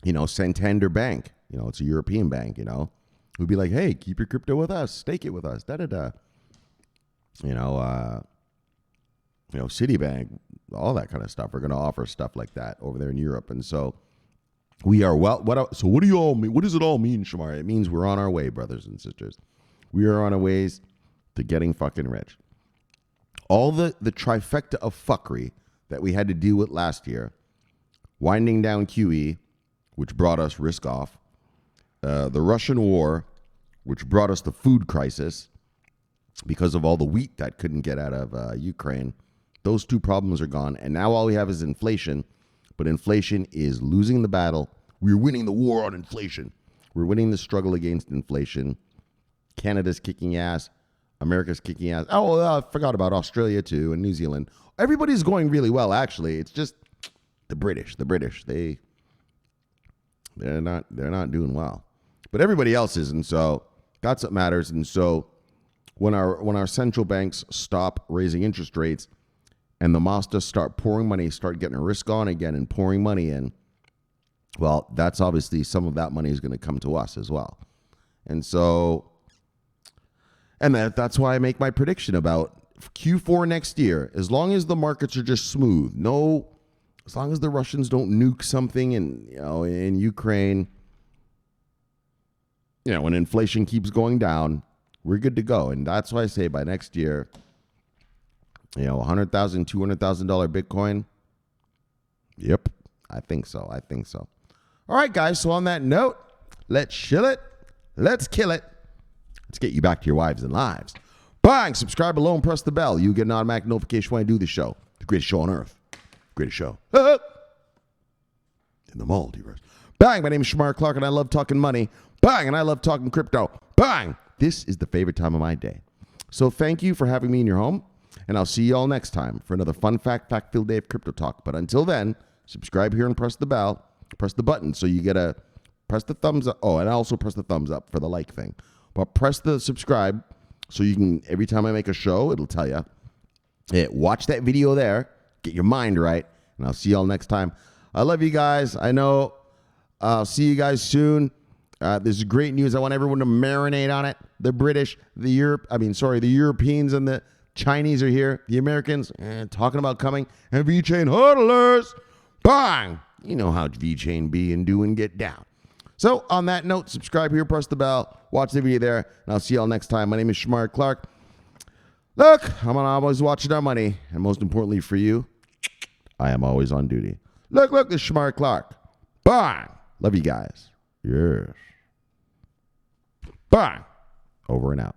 You know, Santander Bank, you know, it's a European bank, you know, would be like, hey, keep your crypto with us, stake it with us, You know, Citibank, all that kind of stuff. We're going to offer stuff like that over there in Europe. And so we are so what do you all mean? What does it all mean, Shomari? It means we're on our way, brothers and sisters. We are on our ways to getting fucking rich. All the trifecta of fuckery that we had to deal with last year, winding down QE, which brought us risk off, the Russian war, which brought us the food crisis because of all the wheat that couldn't get out of Ukraine. Those two problems are gone. And now all we have is inflation. But inflation is losing the battle. We're winning the war on inflation. We're winning the struggle against inflation. Canada's kicking ass. America's kicking ass. Oh, I forgot about Australia too and New Zealand. Everybody's going really well, actually. It's just the British. They're not doing well. But everybody else is, and so that's what matters. And so when our central banks stop raising interest rates and the masters start pouring money, start getting a risk on again and pouring money in, well, that's obviously some of that money is going to come to us as well. And so, and that's why I make my prediction about Q4 next year. As long as the markets are just smooth, as long as the Russians don't nuke something in Ukraine, when inflation keeps going down, we're good to go. And that's why I say by next year, $100,000, $200,000 Bitcoin. Yep, I think so. All right, guys. So on that note, let's chill it. Let's kill it. Let's get you back to your wives and lives. Bang! Subscribe below and press the bell. You get an automatic notification when I do the show. The greatest show on earth. Greatest show in the multiverse. Bang! My name is Shomari Clarke, and I love talking money. Bang! And I love talking crypto. Bang! This is the favorite time of my day. So thank you for having me in your home, and I'll see you all next time for another fun fact-filled day of crypto talk. But until then, subscribe here and press the bell. Press the button so you get press the thumbs up. Oh, and I also press the thumbs up for the like thing. But press the subscribe so you can, every time I make a show, it'll tell you, hey, watch that video there, get your mind right, and I'll see you all next time. I love you guys. I know I'll see you guys soon. This is great news. I want everyone to marinate on it. The British, the Europeans and the Chinese are here. The Americans, talking about coming. And Vechain hodlers, bang! You know how Vechain be and do and get down. So on that note, subscribe here, press the bell, watch the video there, and I'll see you all next time. My name is Shomari Clarke. Look, I'm always watching our money, and most importantly for you, I am always on duty. Look, this is Shomari Clarke. Bang! Love you guys. Yes. Bang! Over and out.